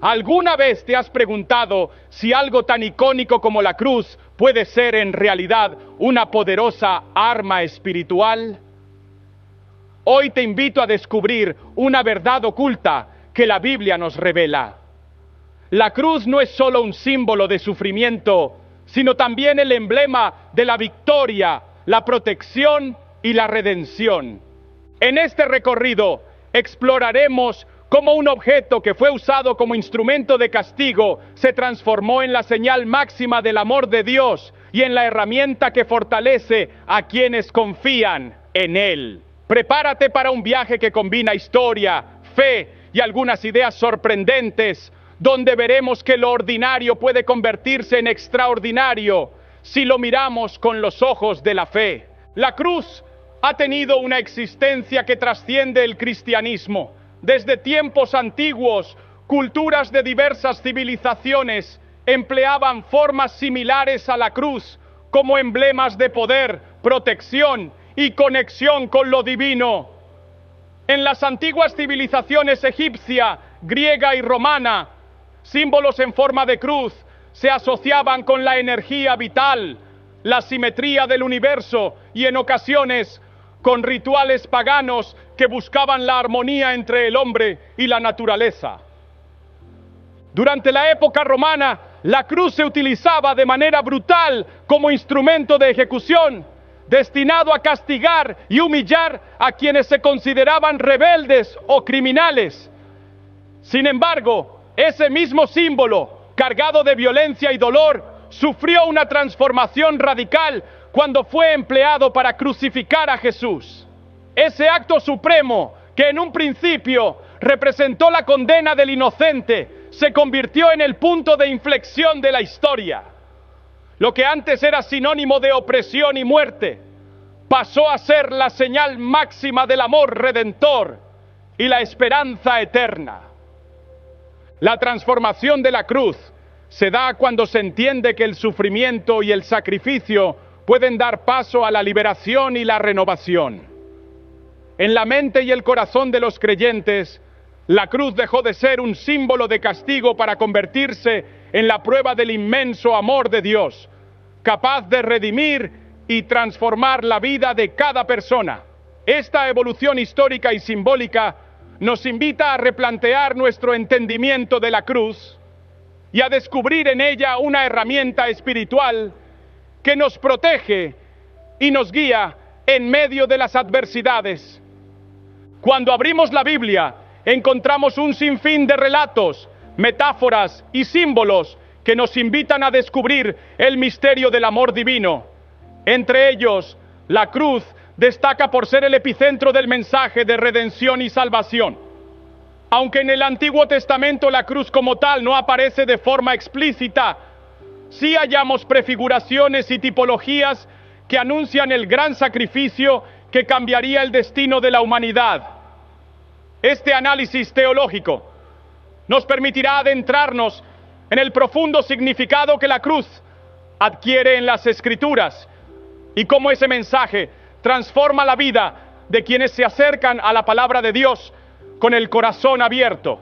¿Alguna vez te has preguntado si algo tan icónico como la cruz puede ser en realidad una poderosa arma espiritual? Hoy te invito a descubrir una verdad oculta que la Biblia nos revela. La cruz no es solo un símbolo de sufrimiento, sino también el emblema de la victoria, la protección y la redención. En este recorrido exploraremos cómo un objeto que fue usado como instrumento de castigo se transformó en la señal máxima del amor de Dios y en la herramienta que fortalece a quienes confían en Él. Prepárate para un viaje que combina historia, fe y algunas ideas sorprendentes, donde veremos que lo ordinario puede convertirse en extraordinario si lo miramos con los ojos de la fe. La cruz ha tenido una existencia que trasciende el cristianismo. Desde tiempos antiguos, culturas de diversas civilizaciones empleaban formas similares a la cruz como emblemas de poder, protección y conexión con lo divino. En las antiguas civilizaciones egipcia, griega y romana, símbolos en forma de cruz se asociaban con la energía vital, la simetría del universo y en ocasiones con rituales paganos que buscaban la armonía entre el hombre y la naturaleza. Durante la época romana, la cruz se utilizaba de manera brutal como instrumento de ejecución, destinado a castigar y humillar a quienes se consideraban rebeldes o criminales. Sin embargo, ese mismo símbolo, cargado de violencia y dolor, sufrió una transformación radical cuando fue empleado para crucificar a Jesús. Ese acto supremo, que en un principio representó la condena del inocente, se convirtió en el punto de inflexión de la historia. Lo que antes era sinónimo de opresión y muerte, pasó a ser la señal máxima del amor redentor y la esperanza eterna. La transformación de la cruz se da cuando se entiende que el sufrimiento y el sacrificio pueden dar paso a la liberación y la renovación. En la mente y el corazón de los creyentes, la cruz dejó de ser un símbolo de castigo para convertirse en la prueba del inmenso amor de Dios, capaz de redimir y transformar la vida de cada persona. Esta evolución histórica y simbólica nos invita a replantear nuestro entendimiento de la cruz y a descubrir en ella una herramienta espiritual que nos protege y nos guía en medio de las adversidades. Cuando abrimos la Biblia, encontramos un sinfín de relatos, metáforas y símbolos que nos invitan a descubrir el misterio del amor divino. Entre ellos, la cruz destaca por ser el epicentro del mensaje de redención y salvación. Aunque en el Antiguo Testamento la cruz como tal no aparece de forma explícita, sí hallamos prefiguraciones y tipologías que anuncian el gran sacrificio que cambiaría el destino de la humanidad. Este análisis teológico nos permitirá adentrarnos en el profundo significado que la cruz adquiere en las Escrituras y cómo ese mensaje transforma la vida de quienes se acercan a la palabra de Dios con el corazón abierto.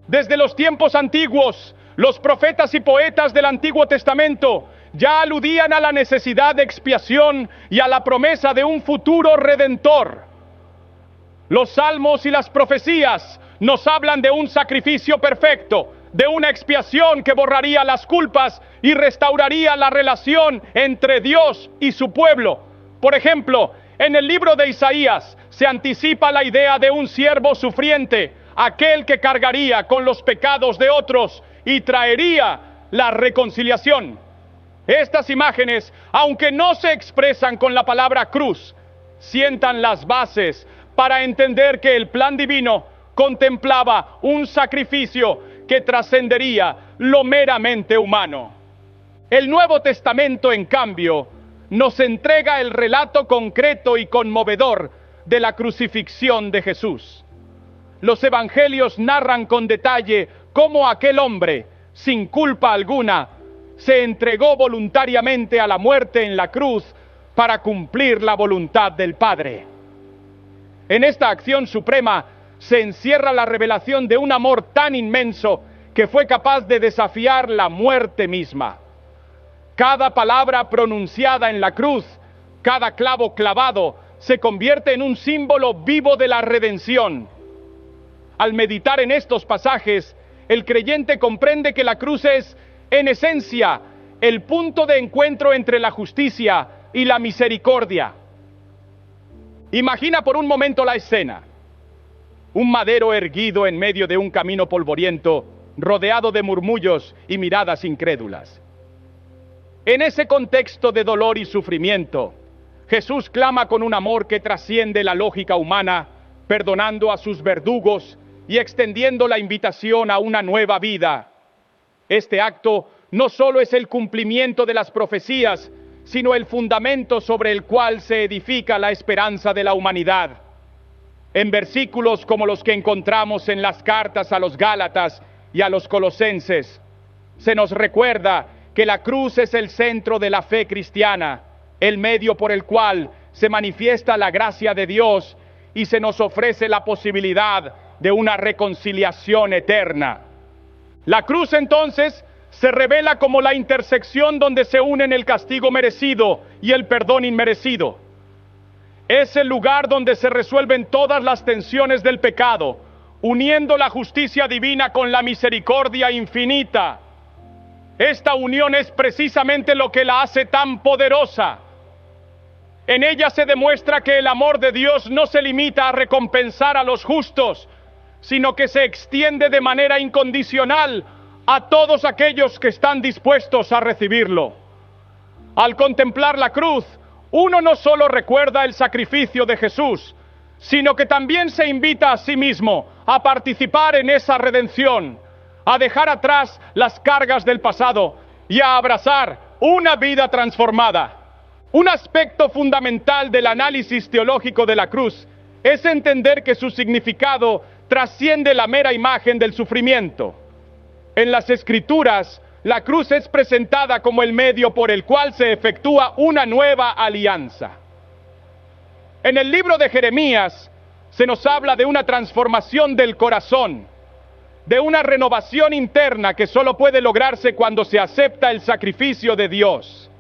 Desde los tiempos antiguos, los profetas y poetas del Antiguo Testamento ya aludían a la necesidad de expiación y a la promesa de un futuro redentor. Los salmos y las profecías nos hablan de un sacrificio perfecto, de una expiación que borraría las culpas y restauraría la relación entre Dios y su pueblo. Por ejemplo, en el libro de Isaías se anticipa la idea de un siervo sufriente, aquel que cargaría con los pecados de otros y traería la reconciliación. Estas imágenes, aunque no se expresan con la palabra cruz, sientan las bases para entender que el plan divino contemplaba un sacrificio que trascendería lo meramente humano. El Nuevo Testamento, en cambio, nos entrega el relato concreto y conmovedor de la crucifixión de Jesús. Los evangelios narran con detalle cómo aquel hombre, sin culpa alguna, se entregó voluntariamente a la muerte en la cruz para cumplir la voluntad del Padre. En esta acción suprema, se encierra la revelación de un amor tan inmenso que fue capaz de desafiar la muerte misma. Cada palabra pronunciada en la cruz, cada clavo clavado, se convierte en un símbolo vivo de la redención. Al meditar en estos pasajes, el creyente comprende que la cruz es, en esencia, el punto de encuentro entre la justicia y la misericordia. Imagina por un momento la escena. Un madero erguido en medio de un camino polvoriento, rodeado de murmullos y miradas incrédulas. En ese contexto de dolor y sufrimiento, Jesús clama con un amor que trasciende la lógica humana, perdonando a sus verdugos y extendiendo la invitación a una nueva vida. Este acto no solo es el cumplimiento de las profecías, sino el fundamento sobre el cual se edifica la esperanza de la humanidad. En versículos como los que encontramos en las cartas a los Gálatas y a los Colosenses, se nos recuerda que la cruz es el centro de la fe cristiana, el medio por el cual se manifiesta la gracia de Dios y se nos ofrece la posibilidad de una reconciliación eterna. La cruz entonces se revela como la intersección donde se unen el castigo merecido y el perdón inmerecido. Es el lugar donde se resuelven todas las tensiones del pecado, uniendo la justicia divina con la misericordia infinita. Esta unión es precisamente lo que la hace tan poderosa. En ella se demuestra que el amor de Dios no se limita a recompensar a los justos, sino que se extiende de manera incondicional a todos aquellos que están dispuestos a recibirlo. Al contemplar la cruz, uno no solo recuerda el sacrificio de Jesús, sino que también se invita a sí mismo a participar en esa redención, a dejar atrás las cargas del pasado y a abrazar una vida transformada. Un aspecto fundamental del análisis teológico de la cruz es entender que su significado trasciende la mera imagen del sufrimiento. En las Escrituras, la cruz es presentada como el medio por el cual se efectúa una nueva alianza. En el libro de Jeremías se nos habla de una transformación del corazón, de una renovación interna que solo puede lograrse cuando se acepta el sacrificio de Dios.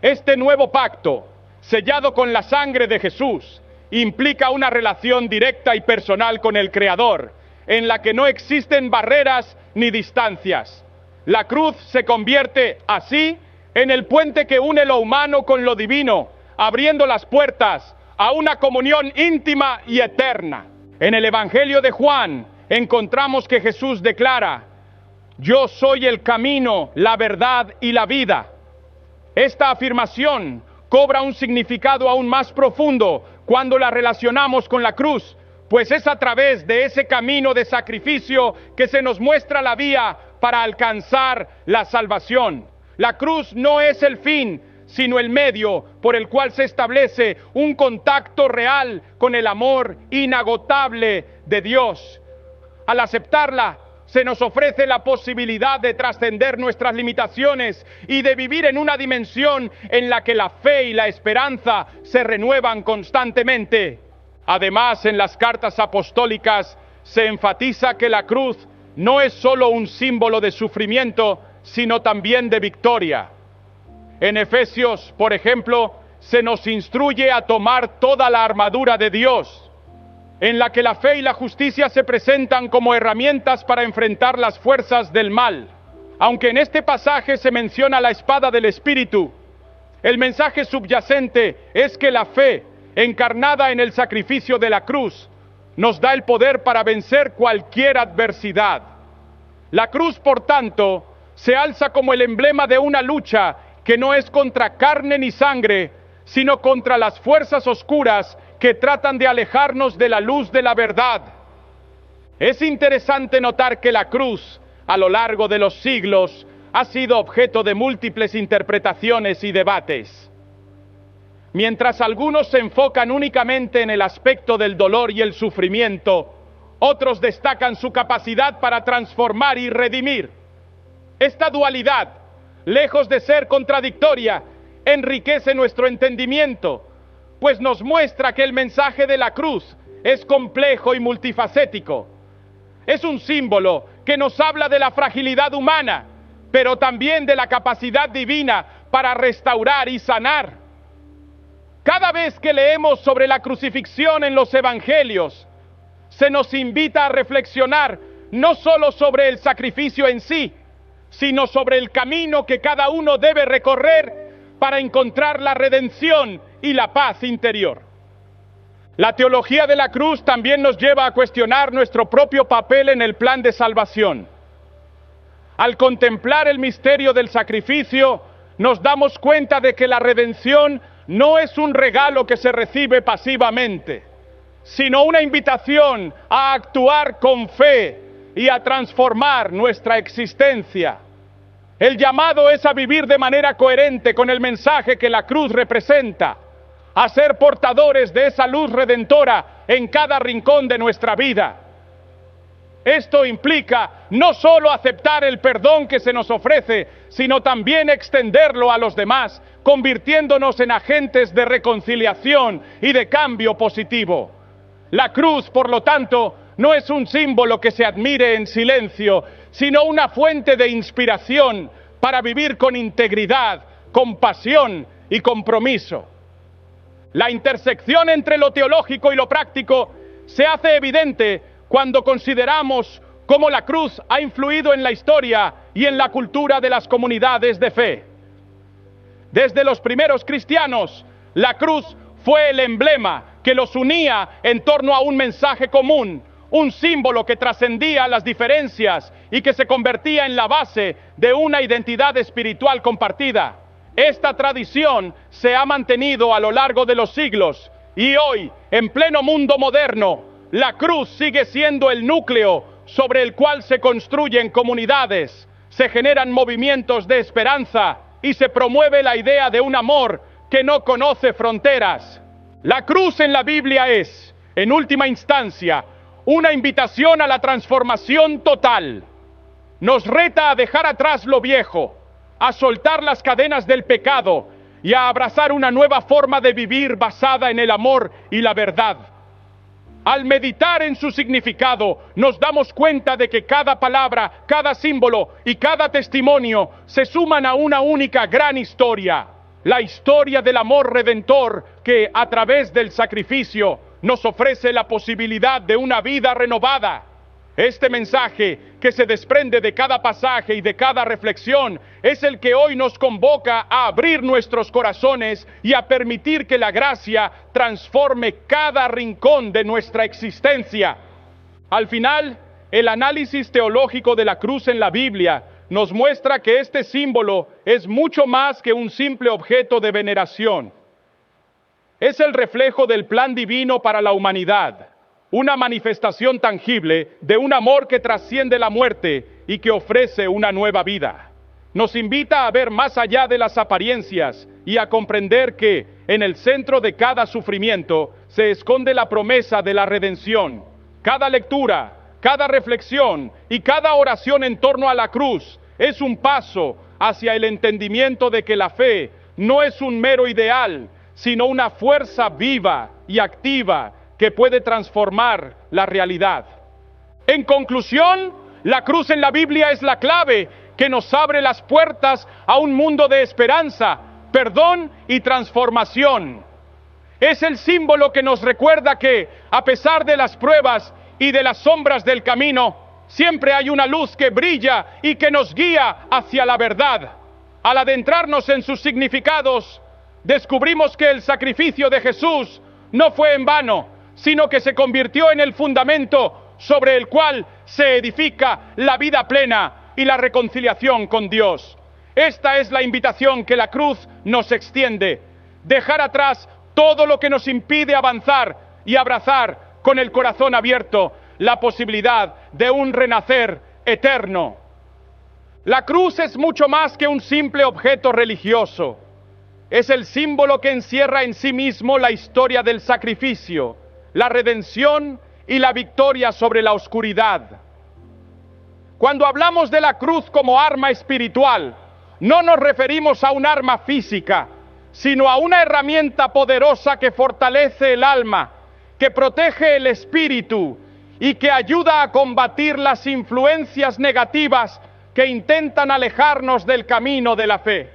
Este nuevo pacto, sellado con la sangre de Jesús, implica una relación directa y personal con el Creador, en la que no existen barreras ni distancias. La cruz se convierte así en el puente que une lo humano con lo divino, abriendo las puertas a una comunión íntima y eterna. En el Evangelio de Juan encontramos que Jesús declara: "Yo soy el camino, la verdad y la vida". Esta afirmación cobra un significado aún más profundo cuando la relacionamos con la cruz, pues es a través de ese camino de sacrificio que se nos muestra la vía para alcanzar la salvación. La cruz no es el fin, sino el medio por el cual se establece un contacto real con el amor inagotable de Dios. Al aceptarla, se nos ofrece la posibilidad de trascender nuestras limitaciones y de vivir en una dimensión en la que la fe y la esperanza se renuevan constantemente. Además, en las cartas apostólicas se enfatiza que la cruz no es solo un símbolo de sufrimiento, sino también de victoria. En Efesios, por ejemplo, se nos instruye a tomar toda la armadura de Dios, en la que la fe y la justicia se presentan como herramientas para enfrentar las fuerzas del mal. Aunque en este pasaje se menciona la espada del Espíritu, el mensaje subyacente es que la fe, encarnada en el sacrificio de la cruz, nos da el poder para vencer cualquier adversidad. La cruz, por tanto, se alza como el emblema de una lucha que no es contra carne ni sangre, sino contra las fuerzas oscuras que tratan de alejarnos de la luz de la verdad. Es interesante notar que la cruz, a lo largo de los siglos, ha sido objeto de múltiples interpretaciones y debates. Mientras algunos se enfocan únicamente en el aspecto del dolor y el sufrimiento, otros destacan su capacidad para transformar y redimir. Esta dualidad, lejos de ser contradictoria, enriquece nuestro entendimiento, pues nos muestra que el mensaje de la cruz es complejo y multifacético. Es un símbolo que nos habla de la fragilidad humana, pero también de la capacidad divina para restaurar y sanar. Cada vez que leemos sobre la crucifixión en los evangelios, se nos invita a reflexionar no solo sobre el sacrificio en sí, sino sobre el camino que cada uno debe recorrer para encontrar la redención y la paz interior. La teología de la cruz también nos lleva a cuestionar nuestro propio papel en el plan de salvación. Al contemplar el misterio del sacrificio, nos damos cuenta de que la redención no es un regalo que se recibe pasivamente, sino una invitación a actuar con fe y a transformar nuestra existencia. El llamado es a vivir de manera coherente con el mensaje que la cruz representa, a ser portadores de esa luz redentora en cada rincón de nuestra vida. Esto implica no solo aceptar el perdón que se nos ofrece, sino también extenderlo a los demás, convirtiéndonos en agentes de reconciliación y de cambio positivo. La cruz, por lo tanto, no es un símbolo que se admire en silencio, sino una fuente de inspiración para vivir con integridad, compasión y compromiso. La intersección entre lo teológico y lo práctico se hace evidente cuando consideramos cómo la cruz ha influido en la historia y en la cultura de las comunidades de fe. Desde los primeros cristianos, la cruz fue el emblema que los unía en torno a un mensaje común, un símbolo que trascendía las diferencias y que se convertía en la base de una identidad espiritual compartida. Esta tradición se ha mantenido a lo largo de los siglos y hoy, en pleno mundo moderno, la cruz sigue siendo el núcleo sobre el cual se construyen comunidades, se generan movimientos de esperanza y se promueve la idea de un amor que no conoce fronteras. La cruz en la Biblia es, en última instancia, una invitación a la transformación total. Nos reta a dejar atrás lo viejo, a soltar las cadenas del pecado y a abrazar una nueva forma de vivir basada en el amor y la verdad. Al meditar en su significado, nos damos cuenta de que cada palabra, cada símbolo y cada testimonio se suman a una única gran historia, la historia del amor redentor que, a través del sacrificio, nos ofrece la posibilidad de una vida renovada. Este mensaje que se desprende de cada pasaje y de cada reflexión es el que hoy nos convoca a abrir nuestros corazones y a permitir que la gracia transforme cada rincón de nuestra existencia. Al final, el análisis teológico de la cruz en la Biblia nos muestra que este símbolo es mucho más que un simple objeto de veneración. Es el reflejo del plan divino para la humanidad, una manifestación tangible de un amor que trasciende la muerte y que ofrece una nueva vida. Nos invita a ver más allá de las apariencias y a comprender que en el centro de cada sufrimiento se esconde la promesa de la redención. Cada lectura, cada reflexión y cada oración en torno a la cruz es un paso hacia el entendimiento de que la fe no es un mero ideal, sino una fuerza viva y activa que puede transformar la realidad. En conclusión, la cruz en la Biblia es la clave que nos abre las puertas a un mundo de esperanza, perdón y transformación. Es el símbolo que nos recuerda que, a pesar de las pruebas y de las sombras del camino, siempre hay una luz que brilla y que nos guía hacia la verdad. Al adentrarnos en sus significados, descubrimos que el sacrificio de Jesús no fue en vano, sino que se convirtió en el fundamento sobre el cual se edifica la vida plena y la reconciliación con Dios. Esta es la invitación que la cruz nos extiende: dejar atrás todo lo que nos impide avanzar y abrazar con el corazón abierto la posibilidad de un renacer eterno. La cruz es mucho más que un simple objeto religioso. Es el símbolo que encierra en sí mismo la historia del sacrificio, la redención y la victoria sobre la oscuridad. Cuando hablamos de la cruz como arma espiritual, no nos referimos a un arma física, sino a una herramienta poderosa que fortalece el alma que protege el espíritu y que ayuda a combatir las influencias negativas que intentan alejarnos del camino de la fe.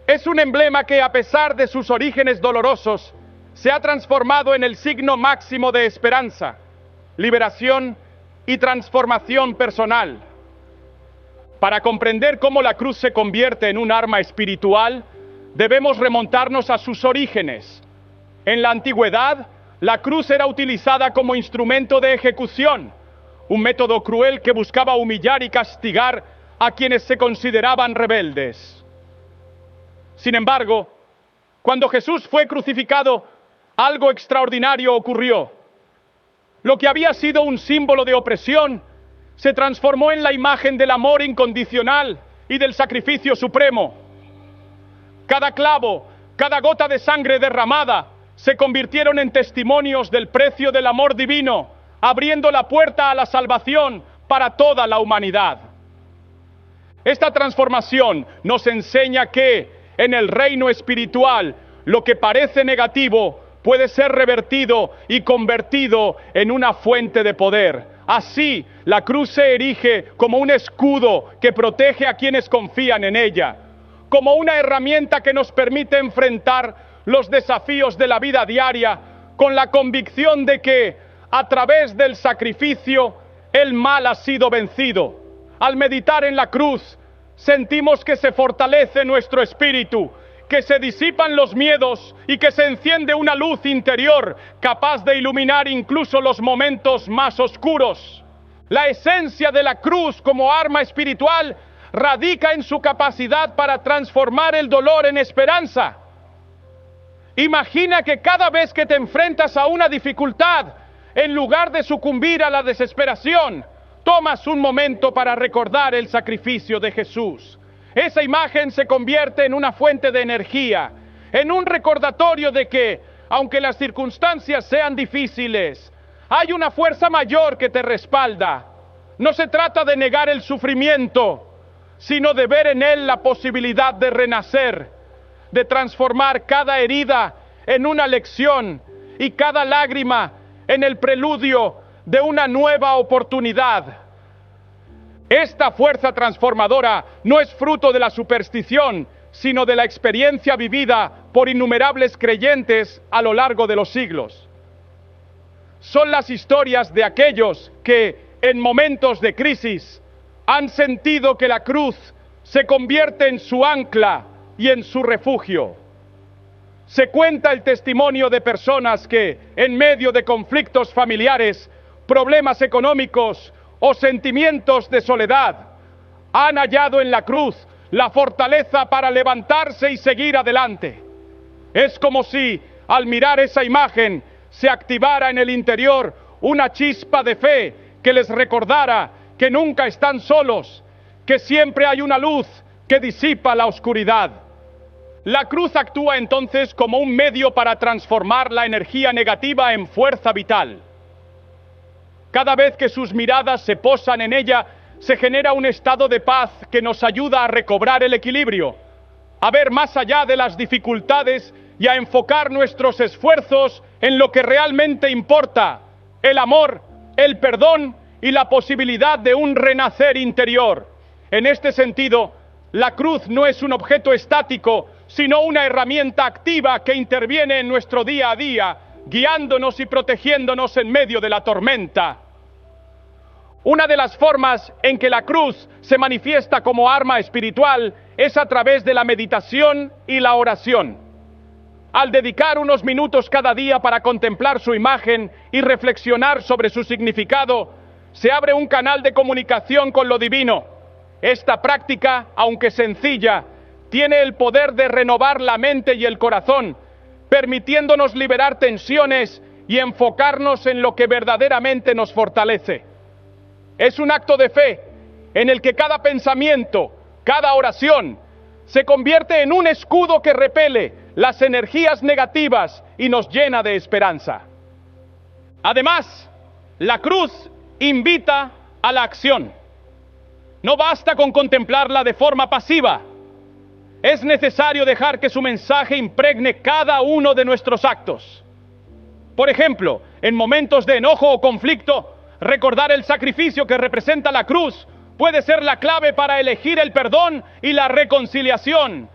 Es un emblema que, a pesar de sus orígenes dolorosos, se ha transformado en el signo máximo de esperanza, liberación y transformación personal. Para comprender cómo la cruz se convierte en un arma espiritual, debemos remontarnos a sus orígenes. En la antigüedad, la cruz era utilizada como instrumento de ejecución, un método cruel que buscaba humillar y castigar a quienes se consideraban rebeldes. Sin embargo, cuando Jesús fue crucificado, algo extraordinario ocurrió. Lo que había sido un símbolo de opresión se transformó en la imagen del amor incondicional y del sacrificio supremo. Cada clavo, cada gota de sangre derramada se convirtieron en testimonios del precio del amor divino, abriendo la puerta a la salvación para toda la humanidad. Esta transformación nos enseña que, en el reino espiritual, lo que parece negativo puede ser revertido y convertido en una fuente de poder. Así, la cruz se erige como un escudo que protege a quienes confían en ella, como una herramienta que nos permite enfrentar los desafíos de la vida diaria con la convicción de que, a través del sacrificio, el mal ha sido vencido. Al meditar en la cruz, sentimos que se fortalece nuestro espíritu, que se disipan los miedos y que se enciende una luz interior capaz de iluminar incluso los momentos más oscuros. La esencia de la cruz como arma espiritual radica en su capacidad para transformar el dolor en esperanza. Imagina que cada vez que te enfrentas a una dificultad, en lugar de sucumbir a la desesperación, tomas un momento para recordar el sacrificio de Jesús. Esa imagen se convierte en una fuente de energía, en un recordatorio de que, aunque las circunstancias sean difíciles, hay una fuerza mayor que te respalda. No se trata de negar el sufrimiento, sino de ver en él la posibilidad de renacer, de transformar cada herida en una lección y cada lágrima en el preludio de una nueva oportunidad. Esta fuerza transformadora no es fruto de la superstición, sino de la experiencia vivida por innumerables creyentes a lo largo de los siglos. Son las historias de aquellos que, en momentos de crisis, han sentido que la cruz se convierte en su ancla y en su refugio. Se cuenta el testimonio de personas que, en medio de conflictos familiares, problemas económicos o sentimientos de soledad, han hallado en la cruz la fortaleza para levantarse y seguir adelante. Es como si, al mirar esa imagen, se activara en el interior una chispa de fe que les recordara que nunca están solos, que siempre hay una luz que disipa la oscuridad. La cruz actúa entonces como un medio para transformar la energía negativa en fuerza vital. Cada vez que sus miradas se posan en ella, se genera un estado de paz que nos ayuda a recobrar el equilibrio, a ver más allá de las dificultades y a enfocar nuestros esfuerzos en lo que realmente importa: el amor, el perdón y la posibilidad de un renacer interior. En este sentido, la cruz no es un objeto estático, sino una herramienta activa que interviene en nuestro día a día, guiándonos y protegiéndonos en medio de la tormenta. Una de las formas en que la cruz se manifiesta como arma espiritual es a través de la meditación y la oración. Al dedicar unos minutos cada día para contemplar su imagen y reflexionar sobre su significado, se abre un canal de comunicación con lo divino. Esta práctica, aunque sencilla, tiene el poder de renovar la mente y el corazón, permitiéndonos liberar tensiones y enfocarnos en lo que verdaderamente nos fortalece. Es un acto de fe en el que cada pensamiento, cada oración, se convierte en un escudo que repele las energías negativas y nos llena de esperanza. Además, la cruz invita a la acción. No basta con contemplarla de forma pasiva. Es necesario dejar que su mensaje impregne cada uno de nuestros actos. Por ejemplo, en momentos de enojo o conflicto, recordar el sacrificio que representa la cruz puede ser la clave para elegir el perdón y la reconciliación.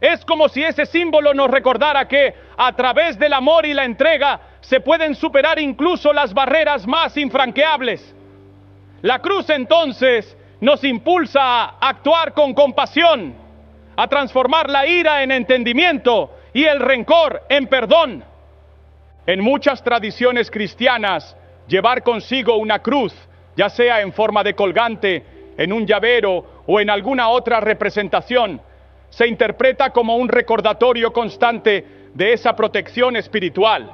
Es como si ese símbolo nos recordara que, a través del amor y la entrega, se pueden superar incluso las barreras más infranqueables. La cruz entonces nos impulsa a actuar con compasión, a transformar la ira en entendimiento y el rencor en perdón. En muchas tradiciones cristianas, llevar consigo una cruz, ya sea en forma de colgante, en un llavero o en alguna otra representación, se interpreta como un recordatorio constante de esa protección espiritual.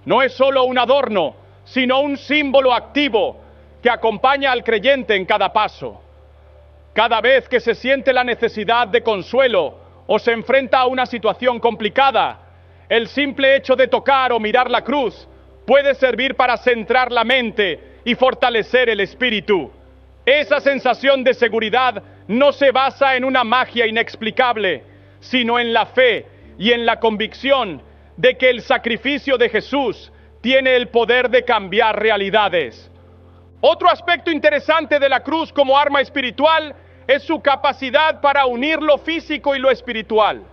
No es solo un adorno, sino un símbolo activo que acompaña al creyente en cada paso. Cada vez que se siente la necesidad de consuelo o se enfrenta a una situación complicada, el simple hecho de tocar o mirar la cruz puede servir para centrar la mente y fortalecer el espíritu. Esa sensación de seguridad no se basa en una magia inexplicable, sino en la fe y en la convicción de que el sacrificio de Jesús tiene el poder de cambiar realidades. Otro aspecto interesante de la cruz como arma espiritual es su capacidad para unir lo físico y lo espiritual.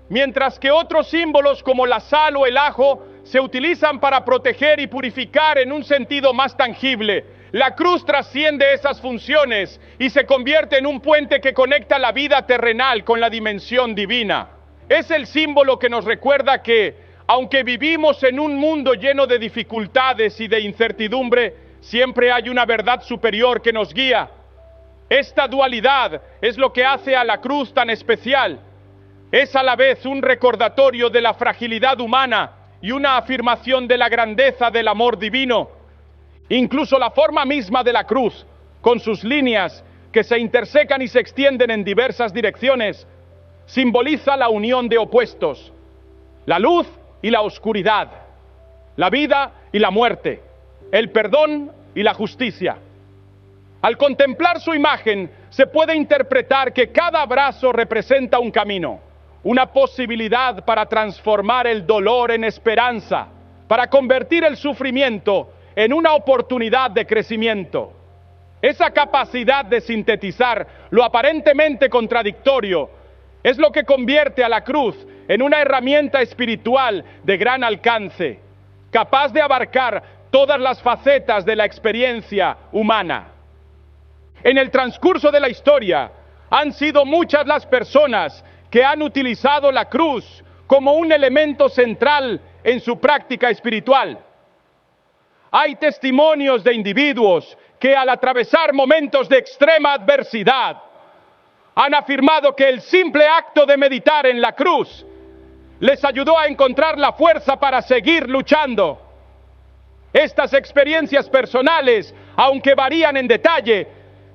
Mientras que otros símbolos como la sal o el ajo se utilizan para proteger y purificar en un sentido más tangible, la cruz trasciende esas funciones y se convierte en un puente que conecta la vida terrenal con la dimensión divina. Es el símbolo que nos recuerda que, aunque vivimos en un mundo lleno de dificultades y de incertidumbre, siempre hay una verdad superior que nos guía. Esta dualidad es lo que hace a la cruz tan especial. Es a la vez un recordatorio de la fragilidad humana y una afirmación de la grandeza del amor divino. Incluso la forma misma de la cruz, con sus líneas que se intersecan y se extienden en diversas direcciones, simboliza la unión de opuestos, la luz y la oscuridad, la vida y la muerte, el perdón y la justicia. Al contemplar su imagen, se puede interpretar que cada brazo representa un camino, una posibilidad para transformar el dolor en esperanza, para convertir el sufrimiento en una oportunidad de crecimiento. Esa capacidad de sintetizar lo aparentemente contradictorio es lo que convierte a la cruz en una herramienta espiritual de gran alcance, capaz de abarcar todas las facetas de la experiencia humana. En el transcurso de la historia, han sido muchas las personas que han utilizado la cruz como un elemento central en su práctica espiritual. Hay testimonios de individuos que al atravesar momentos de extrema adversidad han afirmado que el simple acto de meditar en la cruz les ayudó a encontrar la fuerza para seguir luchando. Estas experiencias personales, aunque varían en detalle,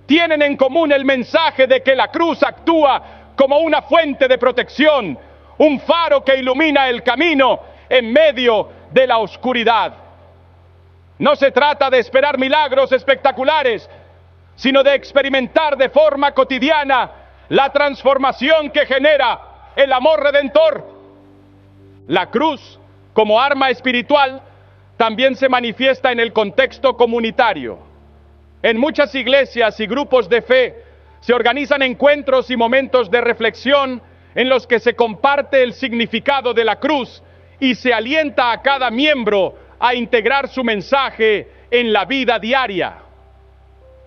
tienen en común el mensaje de que la cruz actúa como una fuente de protección, un faro que ilumina el camino en medio de la oscuridad. No se trata de esperar milagros espectaculares, sino de experimentar de forma cotidiana la transformación que genera el amor redentor. La cruz, como arma espiritual, también se manifiesta en el contexto comunitario. En muchas iglesias y grupos de fe se organizan encuentros y momentos de reflexión en los que se comparte el significado de la cruz y se alienta a cada miembro a integrar su mensaje en la vida diaria.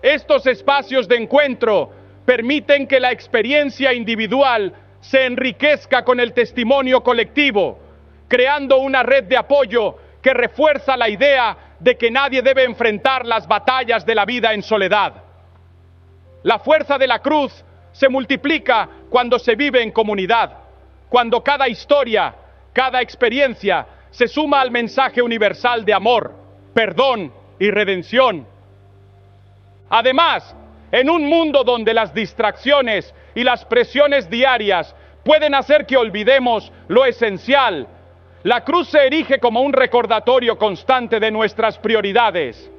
Estos espacios de encuentro permiten que la experiencia individual se enriquezca con el testimonio colectivo, creando una red de apoyo que refuerza la idea de que nadie debe enfrentar las batallas de la vida en soledad. La fuerza de la cruz se multiplica cuando se vive en comunidad, cuando cada historia, cada experiencia se suma al mensaje universal de amor, perdón y redención. Además, en un mundo donde las distracciones y las presiones diarias pueden hacer que olvidemos lo esencial, la cruz se erige como un recordatorio constante de nuestras prioridades.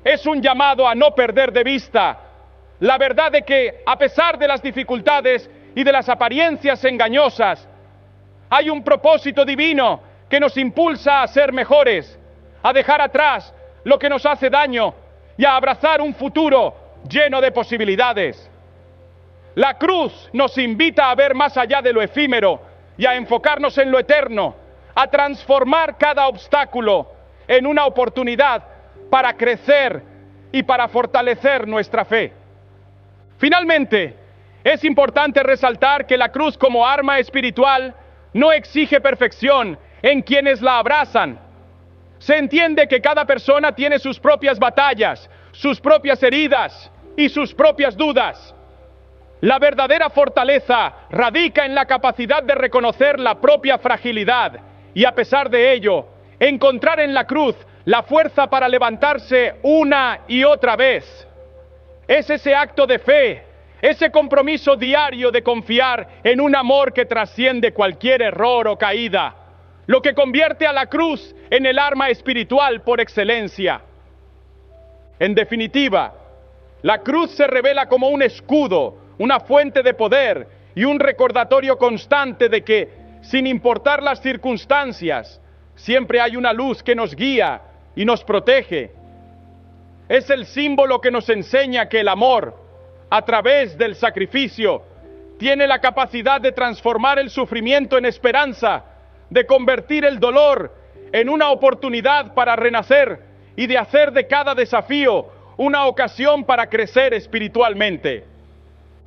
Es un llamado a no perder de vista la verdad de que, a pesar de las dificultades y de las apariencias engañosas, hay un propósito divino que nos impulsa a ser mejores, a dejar atrás lo que nos hace daño y a abrazar un futuro lleno de posibilidades. La cruz nos invita a ver más allá de lo efímero y a enfocarnos en lo eterno, a transformar cada obstáculo en una oportunidad para crecer y para fortalecer nuestra fe. Finalmente, es importante resaltar que la cruz como arma espiritual no exige perfección en quienes la abrazan. Se entiende que cada persona tiene sus propias batallas, sus propias heridas y sus propias dudas. La verdadera fortaleza radica en la capacidad de reconocer la propia fragilidad y, a pesar de ello, encontrar en la cruz la fuerza para levantarse una y otra vez. Es ese acto de fe, ese compromiso diario de confiar en un amor que trasciende cualquier error o caída, lo que convierte a la cruz en el arma espiritual por excelencia. En definitiva, la cruz se revela como un escudo, una fuente de poder y un recordatorio constante de que, sin importar las circunstancias, siempre hay una luz que nos guía y nos protege. Es el símbolo que nos enseña que el amor, a través del sacrificio, tiene la capacidad de transformar el sufrimiento en esperanza, de convertir el dolor en una oportunidad para renacer y de hacer de cada desafío una ocasión para crecer espiritualmente.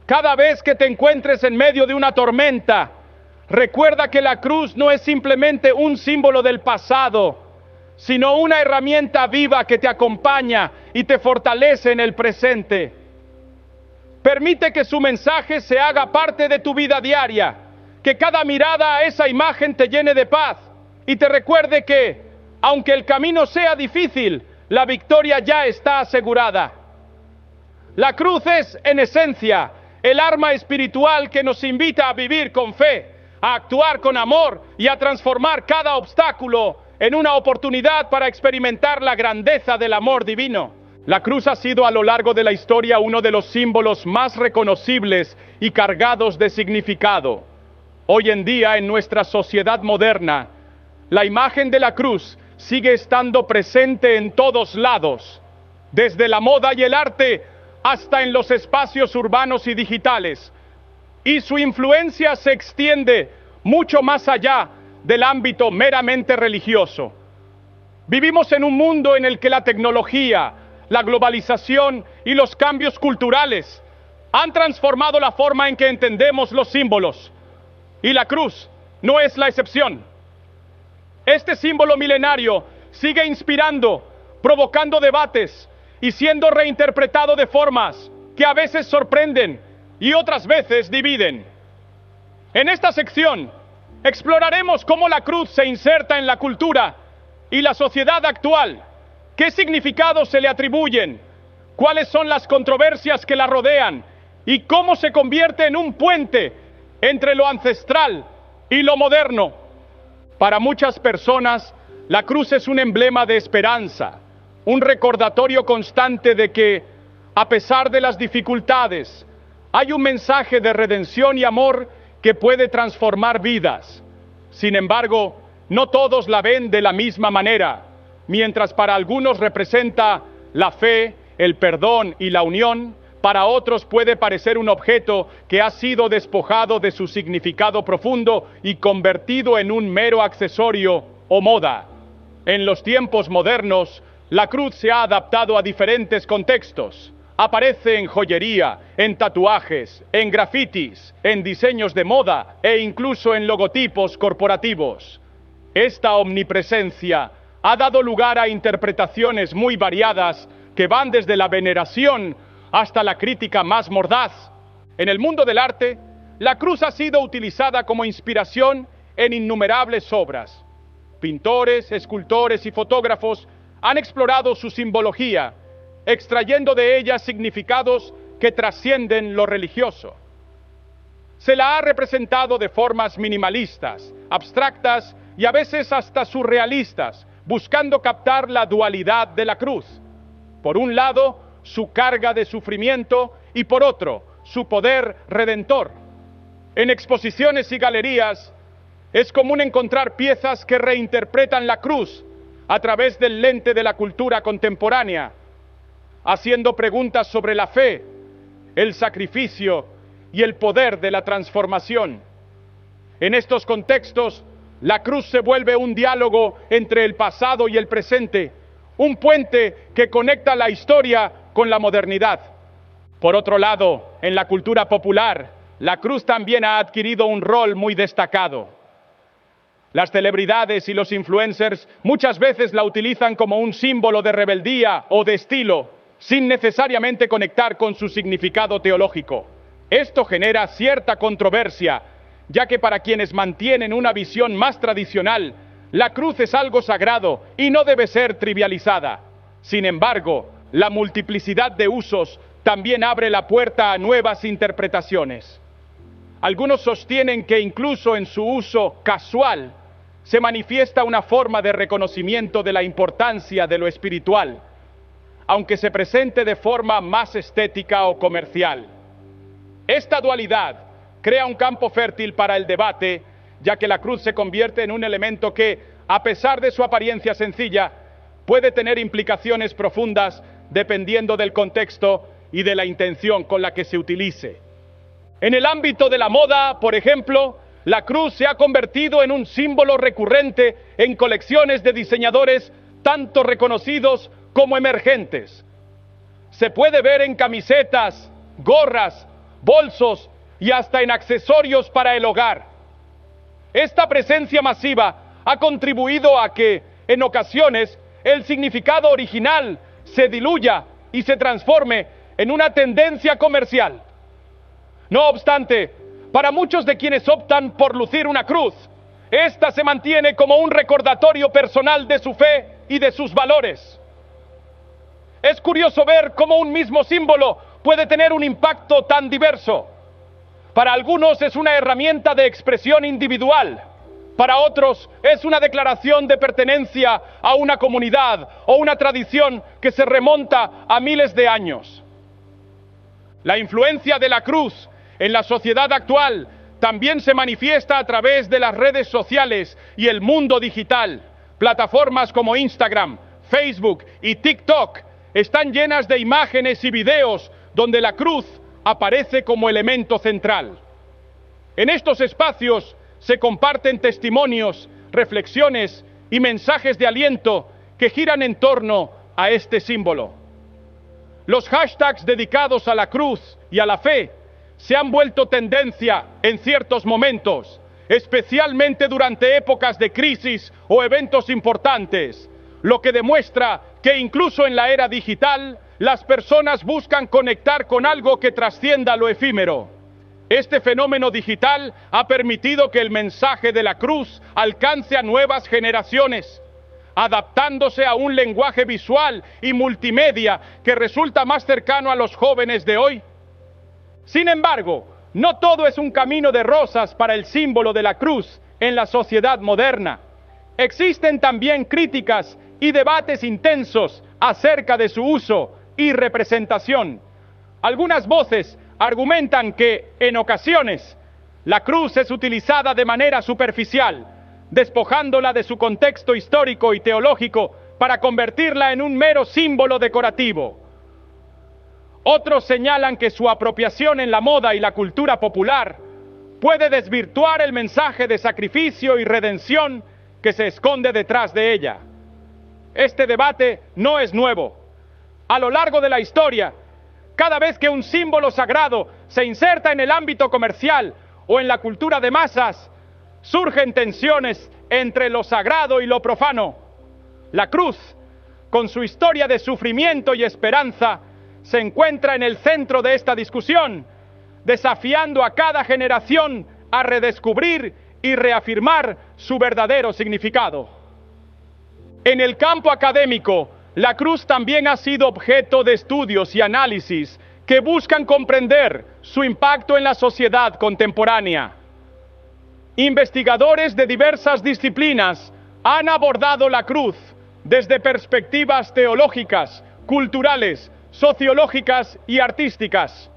Cada vez que te encuentres en medio de una tormenta, recuerda que la cruz no es simplemente un símbolo del pasado, sino una herramienta viva que te acompaña y te fortalece en el presente. Permite que su mensaje se haga parte de tu vida diaria, que cada mirada a esa imagen te llene de paz y te recuerde que, aunque el camino sea difícil, la victoria ya está asegurada. La cruz es, en esencia, el arma espiritual que nos invita a vivir con fe, a actuar con amor y a transformar cada obstáculo en una oportunidad para experimentar la grandeza del amor divino. La cruz ha sido a lo largo de la historia uno de los símbolos más reconocibles y cargados de significado. Hoy en día, en nuestra sociedad moderna, la imagen de la cruz sigue estando presente en todos lados, desde la moda y el arte hasta en los espacios urbanos y digitales, y su influencia se extiende mucho más allá del ámbito meramente religioso. Vivimos en un mundo en el que la tecnología, la globalización y los cambios culturales han transformado la forma en que entendemos los símbolos, y la cruz no es la excepción. Este símbolo milenario sigue inspirando, provocando debates y siendo reinterpretado de formas que a veces sorprenden y otras veces dividen. En esta sección exploraremos cómo la cruz se inserta en la cultura y la sociedad actual, qué significados se le atribuyen, cuáles son las controversias que la rodean y cómo se convierte en un puente entre lo ancestral y lo moderno. Para muchas personas, la cruz es un emblema de esperanza, un recordatorio constante de que, a pesar de las dificultades, hay un mensaje de redención y amor que puede transformar vidas. Sin embargo, no todos la ven de la misma manera. Mientras para algunos representa la fe, el perdón y la unión, para otros puede parecer un objeto que ha sido despojado de su significado profundo y convertido en un mero accesorio o moda. En los tiempos modernos, la cruz se ha adaptado a diferentes contextos. Aparece en joyería, en tatuajes, en grafitis, en diseños de moda e incluso en logotipos corporativos. Esta omnipresencia ha dado lugar a interpretaciones muy variadas que van desde la veneración hasta la crítica más mordaz. En el mundo del arte, la cruz ha sido utilizada como inspiración en innumerables obras. Pintores, escultores y fotógrafos han explorado su simbología, extrayendo de ella significados que trascienden lo religioso. Se la ha representado de formas minimalistas, abstractas y a veces hasta surrealistas, buscando captar la dualidad de la cruz. Por un lado, su carga de sufrimiento y por otro, su poder redentor. En exposiciones y galerías, Es común encontrar piezas que reinterpretan la cruz a través del lente de la cultura contemporánea, haciendo preguntas sobre la fe, el sacrificio y el poder de la transformación. En estos contextos, la cruz se vuelve un diálogo entre el pasado y el presente, un puente que conecta la historia con la modernidad. Por otro lado, en la cultura popular, la cruz también ha adquirido un rol muy destacado. Las celebridades y los influencers muchas veces la utilizan como un símbolo de rebeldía o de estilo, sin necesariamente conectar con su significado teológico. Esto genera cierta controversia, ya que para quienes mantienen una visión más tradicional, la cruz es algo sagrado y no debe ser trivializada. Sin embargo, la multiplicidad de usos también abre la puerta a nuevas interpretaciones. Algunos sostienen que incluso en su uso casual se manifiesta una forma de reconocimiento de la importancia de lo espiritual, aunque se presente de forma más estética o comercial. Esta dualidad crea un campo fértil para el debate, ya que la cruz se convierte en un elemento que, a pesar de su apariencia sencilla, puede tener implicaciones profundas dependiendo del contexto y de la intención con la que se utilice. En el ámbito de la moda, por ejemplo, la cruz se ha convertido en un símbolo recurrente en colecciones de diseñadores tanto reconocidos como emergentes. Se puede ver en camisetas, gorras, bolsos y hasta en accesorios para el hogar. Esta presencia masiva ha contribuido a que, en ocasiones, el significado original se diluya y se transforme en una tendencia comercial. No obstante, para muchos de quienes optan por lucir una cruz, esta se mantiene como un recordatorio personal de su fe y de sus valores. Es curioso ver cómo un mismo símbolo puede tener un impacto tan diverso. Para algunos es una herramienta de expresión individual, para otros es una declaración de pertenencia a una comunidad o una tradición que se remonta a miles de años. La influencia de la cruz en la sociedad actual también se manifiesta a través de las redes sociales y el mundo digital. Plataformas como Instagram, Facebook y TikTok están llenas de imágenes y videos donde la cruz aparece como elemento central. En estos espacios se comparten testimonios, reflexiones y mensajes de aliento que giran en torno a este símbolo. Los hashtags dedicados a la cruz y a la fe se han vuelto tendencia en ciertos momentos, especialmente durante épocas de crisis o eventos importantes, lo que demuestra que incluso en la era digital, las personas buscan conectar con algo que trascienda lo efímero. Este fenómeno digital ha permitido que el mensaje de la cruz alcance a nuevas generaciones, adaptándose a un lenguaje visual y multimedia que resulta más cercano a los jóvenes de hoy. Sin embargo, no todo es un camino de rosas para el símbolo de la cruz en la sociedad moderna. Existen también críticas y debates intensos acerca de su uso y representación. Algunas voces argumentan que, en ocasiones, la cruz es utilizada de manera superficial, despojándola de su contexto histórico y teológico para convertirla en un mero símbolo decorativo. Otros señalan que su apropiación en la moda y la cultura popular puede desvirtuar el mensaje de sacrificio y redención que se esconde detrás de ella. Este debate no es nuevo. A lo largo de la historia, cada vez que un símbolo sagrado se inserta en el ámbito comercial o en la cultura de masas, surgen tensiones entre lo sagrado y lo profano. La cruz, con su historia de sufrimiento y esperanza, se encuentra en el centro de esta discusión, desafiando a cada generación a redescubrir y reafirmar su verdadero significado. En el campo académico, la cruz también ha sido objeto de estudios y análisis que buscan comprender su impacto en la sociedad contemporánea. Investigadores de diversas disciplinas han abordado la cruz desde perspectivas teológicas, culturales, sociológicas y artísticas.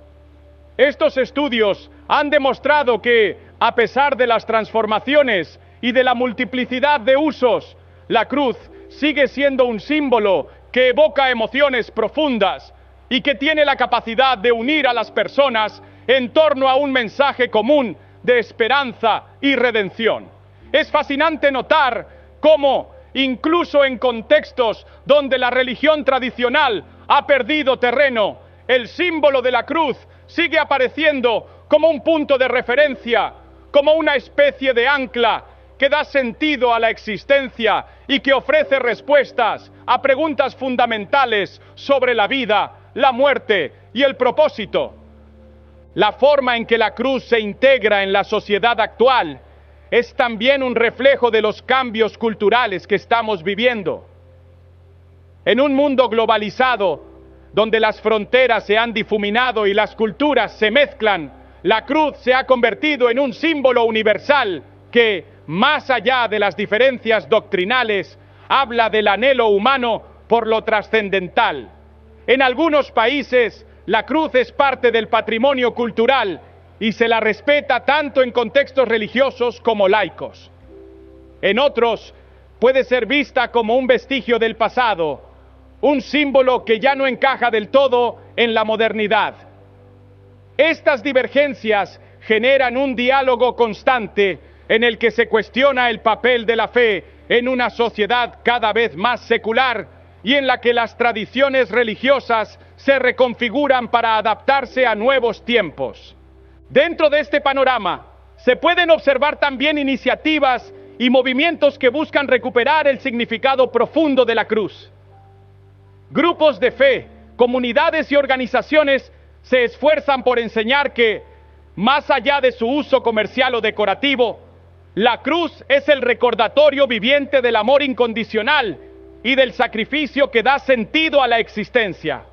Estos estudios han demostrado que, a pesar de las transformaciones y de la multiplicidad de usos, la cruz sigue siendo un símbolo que evoca emociones profundas y que tiene la capacidad de unir a las personas en torno a un mensaje común de esperanza y redención. Es fascinante notar cómo, incluso en contextos donde la religión tradicional ha perdido terreno, el símbolo de la cruz sigue apareciendo como un punto de referencia, como una especie de ancla que da sentido a la existencia y que ofrece respuestas a preguntas fundamentales sobre la vida, la muerte y el propósito. La forma en que la cruz se integra en la sociedad actual es también un reflejo de los cambios culturales que estamos viviendo. En un mundo globalizado, donde las fronteras se han difuminado y las culturas se mezclan, la cruz se ha convertido en un símbolo universal que, más allá de las diferencias doctrinales, habla del anhelo humano por lo trascendental. En algunos países, la cruz es parte del patrimonio cultural y se la respeta tanto en contextos religiosos como laicos. En otros, puede ser vista como un vestigio del pasado, un símbolo que ya no encaja del todo en la modernidad. Estas divergencias generan un diálogo constante en el que se cuestiona el papel de la fe en una sociedad cada vez más secular y en la que las tradiciones religiosas se reconfiguran para adaptarse a nuevos tiempos. Dentro de este panorama, se pueden observar también iniciativas y movimientos que buscan recuperar el significado profundo de la cruz. Grupos de fe, comunidades y organizaciones se esfuerzan por enseñar que, más allá de su uso comercial o decorativo, la cruz es el recordatorio viviente del amor incondicional y del sacrificio que da sentido a la existencia.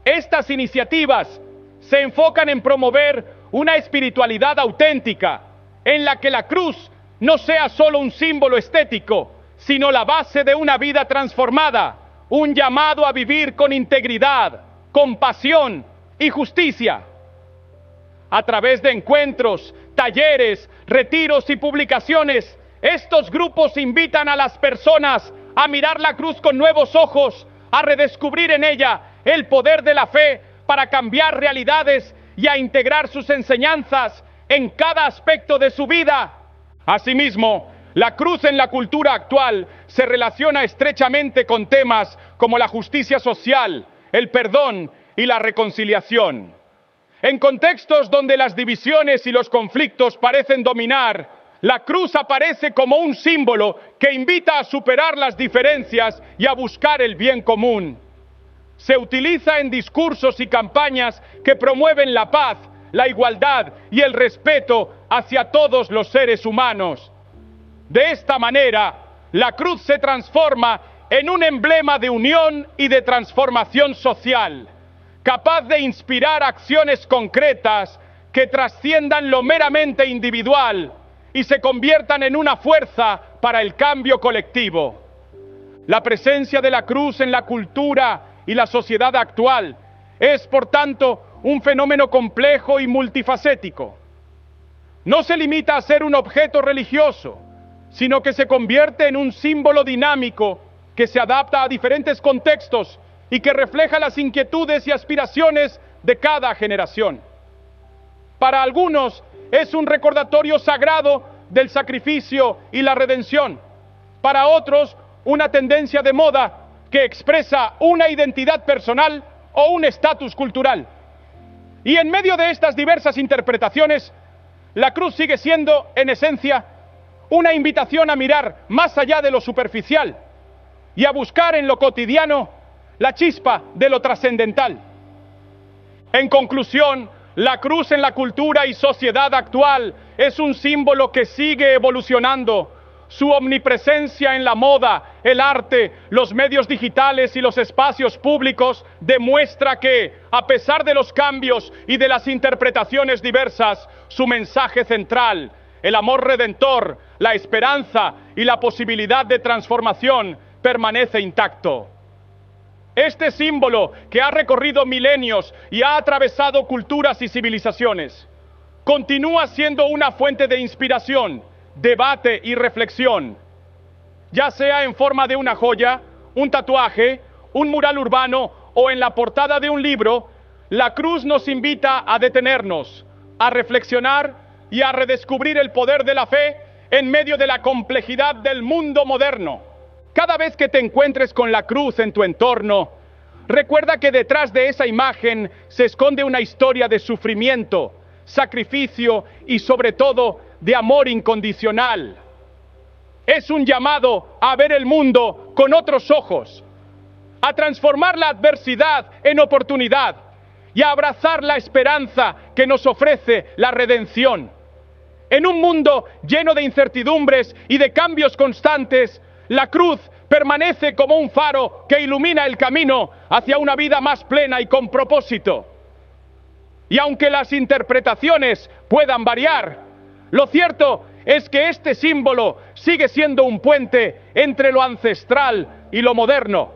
Estas iniciativas se enfocan en promover una espiritualidad auténtica, en la que la cruz no sea solo un símbolo estético, sino la base de una vida transformada, un llamado a vivir con integridad, compasión y justicia. A través de encuentros, talleres, retiros y publicaciones, estos grupos invitan a las personas a mirar la cruz con nuevos ojos, a redescubrir en ella el poder de la fe para cambiar realidades y a integrar sus enseñanzas en cada aspecto de su vida. Asimismo, la cruz en la cultura actual se relaciona estrechamente con temas como la justicia social, el perdón y la reconciliación. En contextos donde las divisiones y los conflictos parecen dominar, la cruz aparece como un símbolo que invita a superar las diferencias y a buscar el bien común. Se utiliza en discursos y campañas que promueven la paz, la igualdad y el respeto hacia todos los seres humanos. De esta manera, la cruz se transforma en un emblema de unión y de transformación social, capaz de inspirar acciones concretas que trasciendan lo meramente individual y se conviertan en una fuerza para el cambio colectivo. La presencia de la cruz en la cultura y la sociedad actual es, por tanto, un fenómeno complejo y multifacético. No se limita a ser un objeto religioso, sino que se convierte en un símbolo dinámico que se adapta a diferentes contextos y que refleja las inquietudes y aspiraciones de cada generación. Para algunos es un recordatorio sagrado del sacrificio y la redención. Para otros, una tendencia de moda que expresa una identidad personal o un estatus cultural. Y en medio de estas diversas interpretaciones, la cruz sigue siendo, en esencia, una invitación a mirar más allá de lo superficial y a buscar en lo cotidiano la chispa de lo trascendental. En conclusión, la cruz en la cultura y sociedad actual es un símbolo que sigue evolucionando. Su omnipresencia en la moda, el arte, los medios digitales y los espacios públicos demuestra que, a pesar de los cambios y de las interpretaciones diversas, su mensaje central, el amor redentor, la esperanza y la posibilidad de transformación, permanece intacto. Este símbolo, que ha recorrido milenios y ha atravesado culturas y civilizaciones, continúa siendo una fuente de inspiración, debate y reflexión. Ya sea en forma de una joya, un tatuaje, un mural urbano o en la portada de un libro, la cruz nos invita a detenernos, a reflexionar y a redescubrir el poder de la fe en medio de la complejidad del mundo moderno. Cada vez que te encuentres con la cruz en tu entorno, recuerda que detrás de esa imagen se esconde una historia de sufrimiento, sacrificio y sobre todo de amor incondicional. Es un llamado a ver el mundo con otros ojos, a transformar la adversidad en oportunidad y a abrazar la esperanza que nos ofrece la redención. En un mundo lleno de incertidumbres y de cambios constantes, la cruz permanece como un faro que ilumina el camino hacia una vida más plena y con propósito. Y aunque las interpretaciones puedan variar, lo cierto es que este símbolo sigue siendo un puente entre lo ancestral y lo moderno.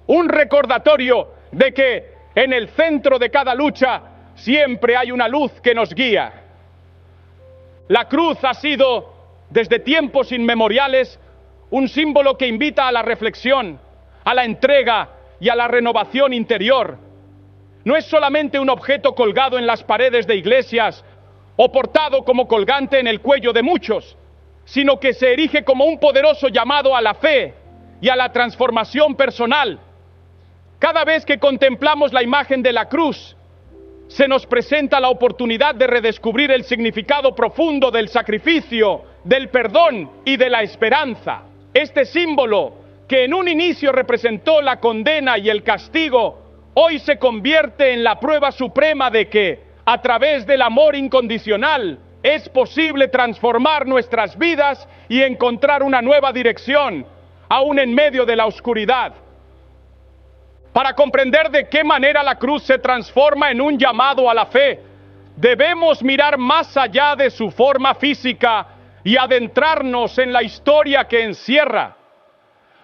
Un recordatorio de que en el centro de cada lucha siempre hay una luz que nos guía. La cruz ha sido, desde tiempos inmemoriales, un símbolo que invita a la reflexión, a la entrega y a la renovación interior. No es solamente un objeto colgado en las paredes de iglesias o portado como colgante en el cuello de muchos, sino que se erige como un poderoso llamado a la fe y a la transformación personal. Cada vez que contemplamos la imagen de la cruz, se nos presenta la oportunidad de redescubrir el significado profundo del sacrificio, del perdón y de la esperanza. Este símbolo, que en un inicio representó la condena y el castigo, hoy se convierte en la prueba suprema de que, a través del amor incondicional, es posible transformar nuestras vidas y encontrar una nueva dirección, aún en medio de la oscuridad. Para comprender de qué manera la cruz se transforma en un llamado a la fe, debemos mirar más allá de su forma física y adentrarnos en la historia que encierra.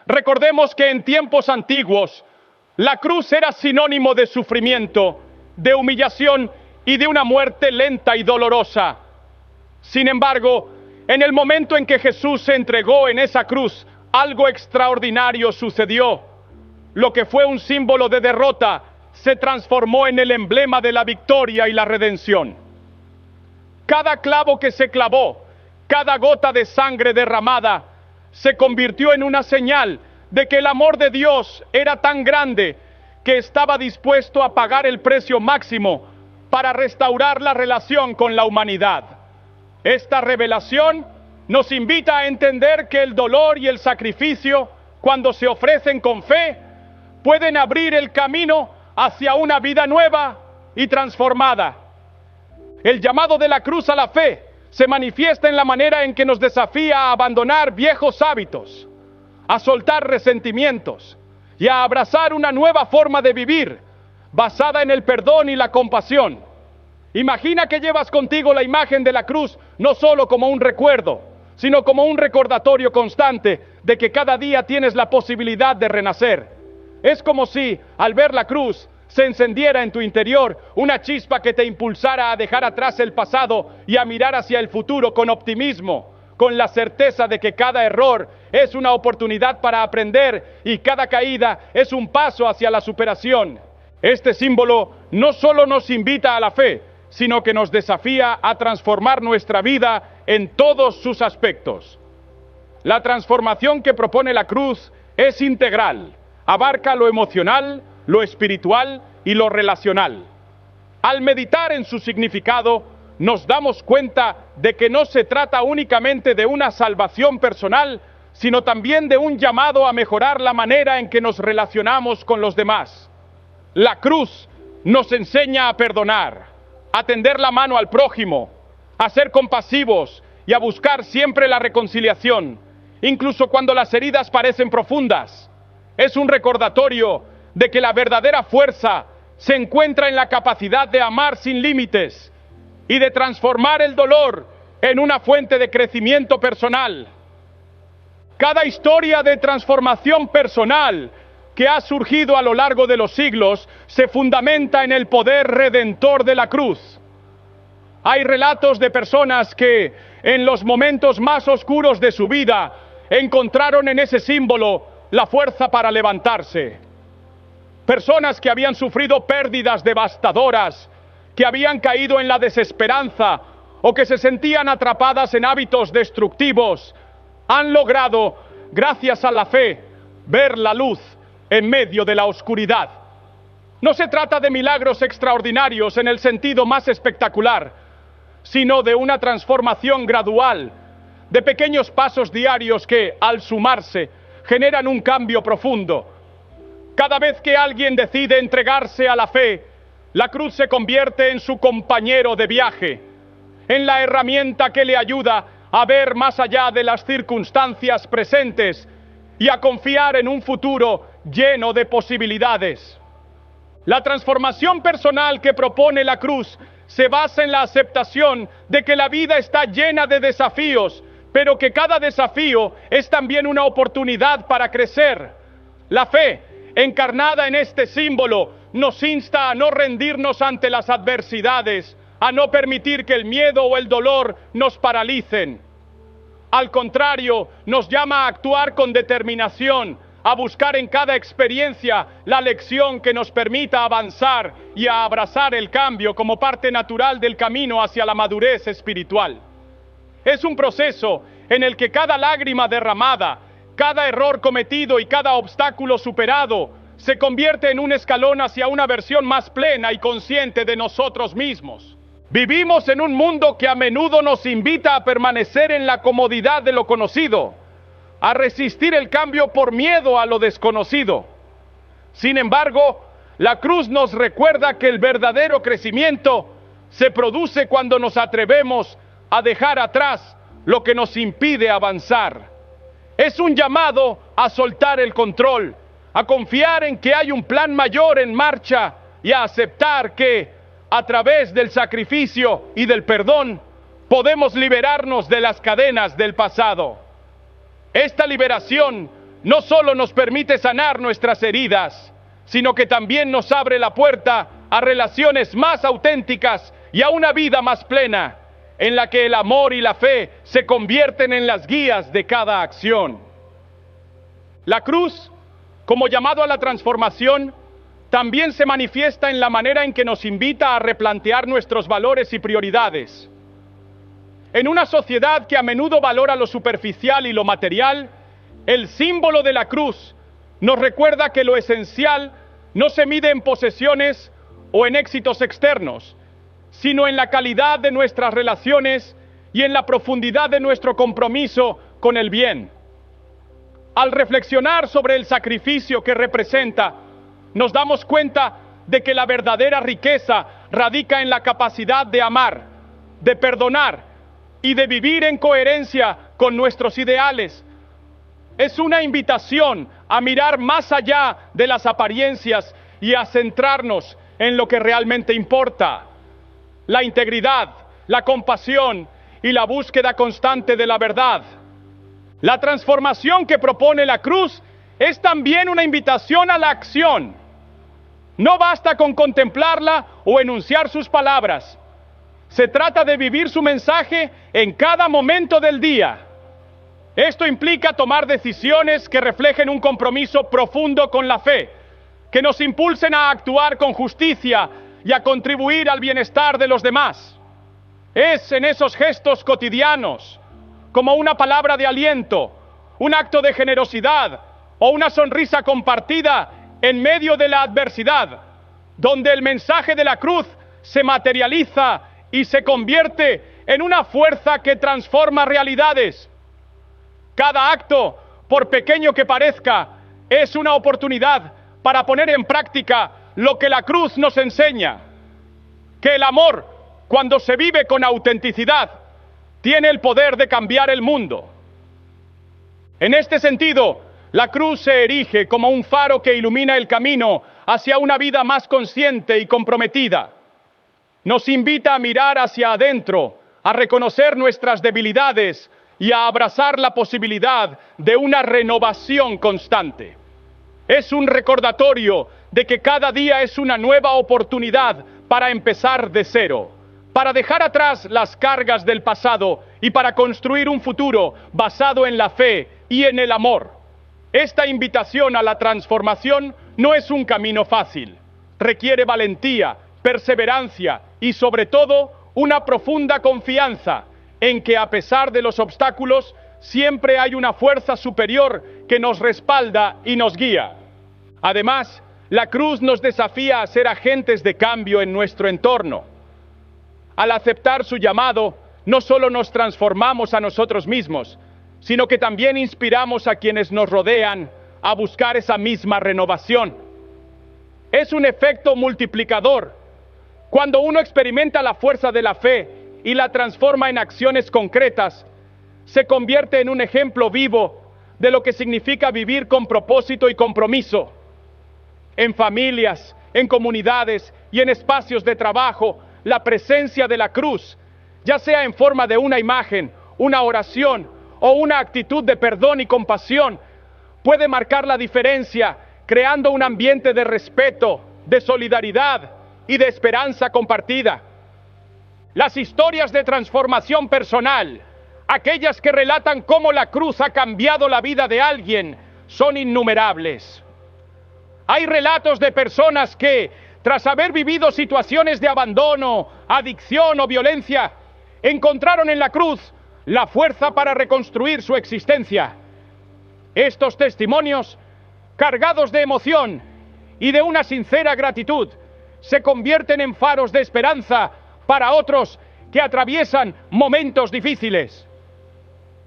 Recordemos que en tiempos antiguos, la cruz era sinónimo de sufrimiento, de humillación y de una muerte lenta y dolorosa. Sin embargo, en el momento en que Jesús se entregó en esa cruz, algo extraordinario sucedió. Lo que fue un símbolo de derrota se transformó en el emblema de la victoria y la redención. Cada clavo que se clavó, cada gota de sangre derramada, se convirtió en una señal de que el amor de Dios era tan grande que estaba dispuesto a pagar el precio máximo para restaurar la relación con la humanidad. Esta revelación nos invita a entender que el dolor y el sacrificio, cuando se ofrecen con fe, pueden abrir el camino hacia una vida nueva y transformada. El llamado de la cruz a la fe se manifiesta en la manera en que nos desafía a abandonar viejos hábitos, a soltar resentimientos y a abrazar una nueva forma de vivir basada en el perdón y la compasión. Imagina que llevas contigo la imagen de la cruz no solo como un recuerdo, sino como un recordatorio constante de que cada día tienes la posibilidad de renacer. Es como si, al ver la cruz, se encendiera en tu interior una chispa que te impulsara a dejar atrás el pasado y a mirar hacia el futuro con optimismo, con la certeza de que cada error es una oportunidad para aprender y cada caída es un paso hacia la superación. Este símbolo no solo nos invita a la fe, sino que nos desafía a transformar nuestra vida en todos sus aspectos. La transformación que propone la cruz es integral, abarca lo emocional, lo espiritual y lo relacional. Al meditar en su significado, nos damos cuenta de que no se trata únicamente de una salvación personal, sino también de un llamado a mejorar la manera en que nos relacionamos con los demás. La cruz nos enseña a perdonar, a tender la mano al prójimo, a ser compasivos y a buscar siempre la reconciliación, incluso cuando las heridas parecen profundas. Es un recordatorio de que la verdadera fuerza se encuentra en la capacidad de amar sin límites y de transformar el dolor en una fuente de crecimiento personal. Cada historia de transformación personal que ha surgido a lo largo de los siglos se fundamenta en el poder redentor de la cruz. Hay relatos de personas que en los momentos más oscuros de su vida encontraron en ese símbolo la fuerza para levantarse. Personas que habían sufrido pérdidas devastadoras, que habían caído en la desesperanza o que se sentían atrapadas en hábitos destructivos, han logrado, gracias a la fe, ver la luz en medio de la oscuridad. No se trata de milagros extraordinarios en el sentido más espectacular, sino de una transformación gradual, de pequeños pasos diarios que, al sumarse, generan un cambio profundo. Cada vez que alguien decide entregarse a la fe, la cruz se convierte en su compañero de viaje, en la herramienta que le ayuda a ver más allá de las circunstancias presentes y a confiar en un futuro lleno de posibilidades. La transformación personal que propone la cruz se basa en la aceptación de que la vida está llena de desafíos, pero que cada desafío es también una oportunidad para crecer. La fe, encarnada en este símbolo, nos insta a no rendirnos ante las adversidades, a no permitir que el miedo o el dolor nos paralicen. Al contrario, nos llama a actuar con determinación, a buscar en cada experiencia la lección que nos permita avanzar y a abrazar el cambio como parte natural del camino hacia la madurez espiritual. Es un proceso en el que cada lágrima derramada, cada error cometido y cada obstáculo superado se convierte en un escalón hacia una versión más plena y consciente de nosotros mismos. Vivimos en un mundo que a menudo nos invita a permanecer en la comodidad de lo conocido, a resistir el cambio por miedo a lo desconocido. Sin embargo, la cruz nos recuerda que el verdadero crecimiento se produce cuando nos atrevemos a dejar atrás lo que nos impide avanzar. Es un llamado a soltar el control, a confiar en que hay un plan mayor en marcha y a aceptar que, a través del sacrificio y del perdón, podemos liberarnos de las cadenas del pasado. Esta liberación no solo nos permite sanar nuestras heridas, sino que también nos abre la puerta a relaciones más auténticas y a una vida más plena, en la que el amor y la fe se convierten en las guías de cada acción. La cruz, como llamado a la transformación, también se manifiesta en la manera en que nos invita a replantear nuestros valores y prioridades. En una sociedad que a menudo valora lo superficial y lo material, el símbolo de la cruz nos recuerda que lo esencial no se mide en posesiones o en éxitos externos, sino en la calidad de nuestras relaciones y en la profundidad de nuestro compromiso con el bien. Al reflexionar sobre el sacrificio que representa, nos damos cuenta de que la verdadera riqueza radica en la capacidad de amar, de perdonar y de vivir en coherencia con nuestros ideales. Es una invitación a mirar más allá de las apariencias y a centrarnos en lo que realmente importa: la integridad, la compasión y la búsqueda constante de la verdad. La transformación que propone la cruz es también una invitación a la acción. No basta con contemplarla o enunciar sus palabras. Se trata de vivir su mensaje en cada momento del día. Esto implica tomar decisiones que reflejen un compromiso profundo con la fe, que nos impulsen a actuar con justicia y a contribuir al bienestar de los demás. Es en esos gestos cotidianos, como una palabra de aliento, un acto de generosidad o una sonrisa compartida en medio de la adversidad, donde el mensaje de la cruz se materializa y se convierte en una fuerza que transforma realidades. Cada acto, por pequeño que parezca, es una oportunidad para poner en práctica lo que la cruz nos enseña: que el amor, cuando se vive con autenticidad, tiene el poder de cambiar el mundo. En este sentido, la cruz se erige como un faro que ilumina el camino hacia una vida más consciente y comprometida. Nos invita a mirar hacia adentro, a reconocer nuestras debilidades y a abrazar la posibilidad de una renovación constante. Es un recordatorio de que cada día es una nueva oportunidad para empezar de cero, para dejar atrás las cargas del pasado y para construir un futuro basado en la fe y en el amor. Esta invitación a la transformación no es un camino fácil. Requiere valentía, perseverancia y sobre todo una profunda confianza en que a pesar de los obstáculos siempre hay una fuerza superior que nos respalda y nos guía. Además, la cruz nos desafía a ser agentes de cambio en nuestro entorno. Al aceptar su llamado, no solo nos transformamos a nosotros mismos, sino que también inspiramos a quienes nos rodean a buscar esa misma renovación. Es un efecto multiplicador. Cuando uno experimenta la fuerza de la fe y la transforma en acciones concretas, se convierte en un ejemplo vivo de lo que significa vivir con propósito y compromiso. En familias, en comunidades y en espacios de trabajo, la presencia de la cruz, ya sea en forma de una imagen, una oración o una actitud de perdón y compasión, puede marcar la diferencia, creando un ambiente de respeto, de solidaridad y de esperanza compartida. Las historias de transformación personal, aquellas que relatan cómo la cruz ha cambiado la vida de alguien, son innumerables. Hay relatos de personas que, tras haber vivido situaciones de abandono, adicción o violencia, encontraron en la cruz la fuerza para reconstruir su existencia. Estos testimonios, cargados de emoción y de una sincera gratitud, se convierten en faros de esperanza para otros que atraviesan momentos difíciles.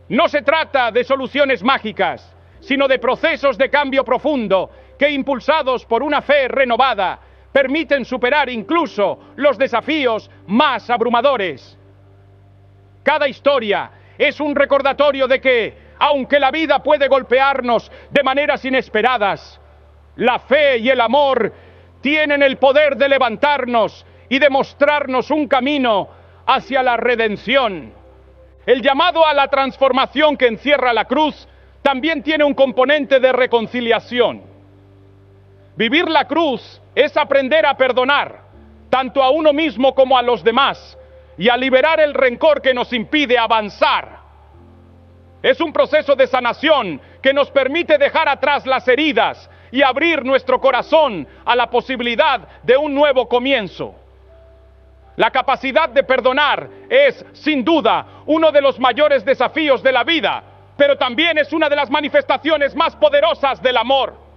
No se trata de soluciones mágicas, sino de procesos de cambio profundo que, impulsados por una fe renovada, permiten superar incluso los desafíos más abrumadores. Cada historia es un recordatorio de que, aunque la vida puede golpearnos de maneras inesperadas, la fe y el amor tienen el poder de levantarnos y de mostrarnos un camino hacia la redención. El llamado a la transformación que encierra la cruz también tiene un componente de reconciliación. Vivir la cruz es aprender a perdonar, tanto a uno mismo como a los demás, y a liberar el rencor que nos impide avanzar. Es un proceso de sanación que nos permite dejar atrás las heridas y abrir nuestro corazón a la posibilidad de un nuevo comienzo. La capacidad de perdonar es, sin duda, uno de los mayores desafíos de la vida, pero también es una de las manifestaciones más poderosas del amor.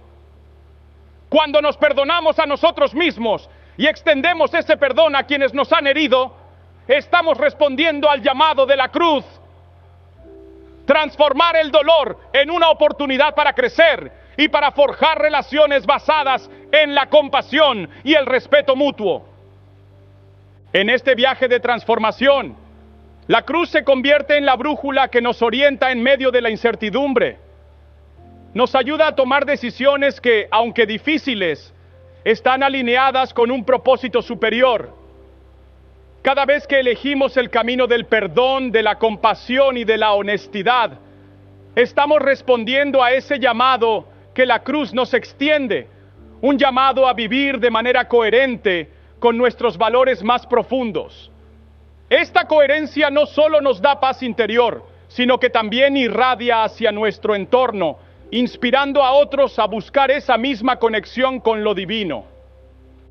Cuando nos perdonamos a nosotros mismos y extendemos ese perdón a quienes nos han herido, estamos respondiendo al llamado de la cruz. Transformar el dolor en una oportunidad para crecer y para forjar relaciones basadas en la compasión y el respeto mutuo. En este viaje de transformación, la cruz se convierte en la brújula que nos orienta en medio de la incertidumbre. Nos ayuda a tomar decisiones que, aunque difíciles, están alineadas con un propósito superior. Cada vez que elegimos el camino del perdón, de la compasión y de la honestidad, estamos respondiendo a ese llamado que la cruz nos extiende, un llamado a vivir de manera coherente con nuestros valores más profundos. Esta coherencia no solo nos da paz interior, sino que también irradia hacia nuestro entorno, inspirando a otros a buscar esa misma conexión con lo divino.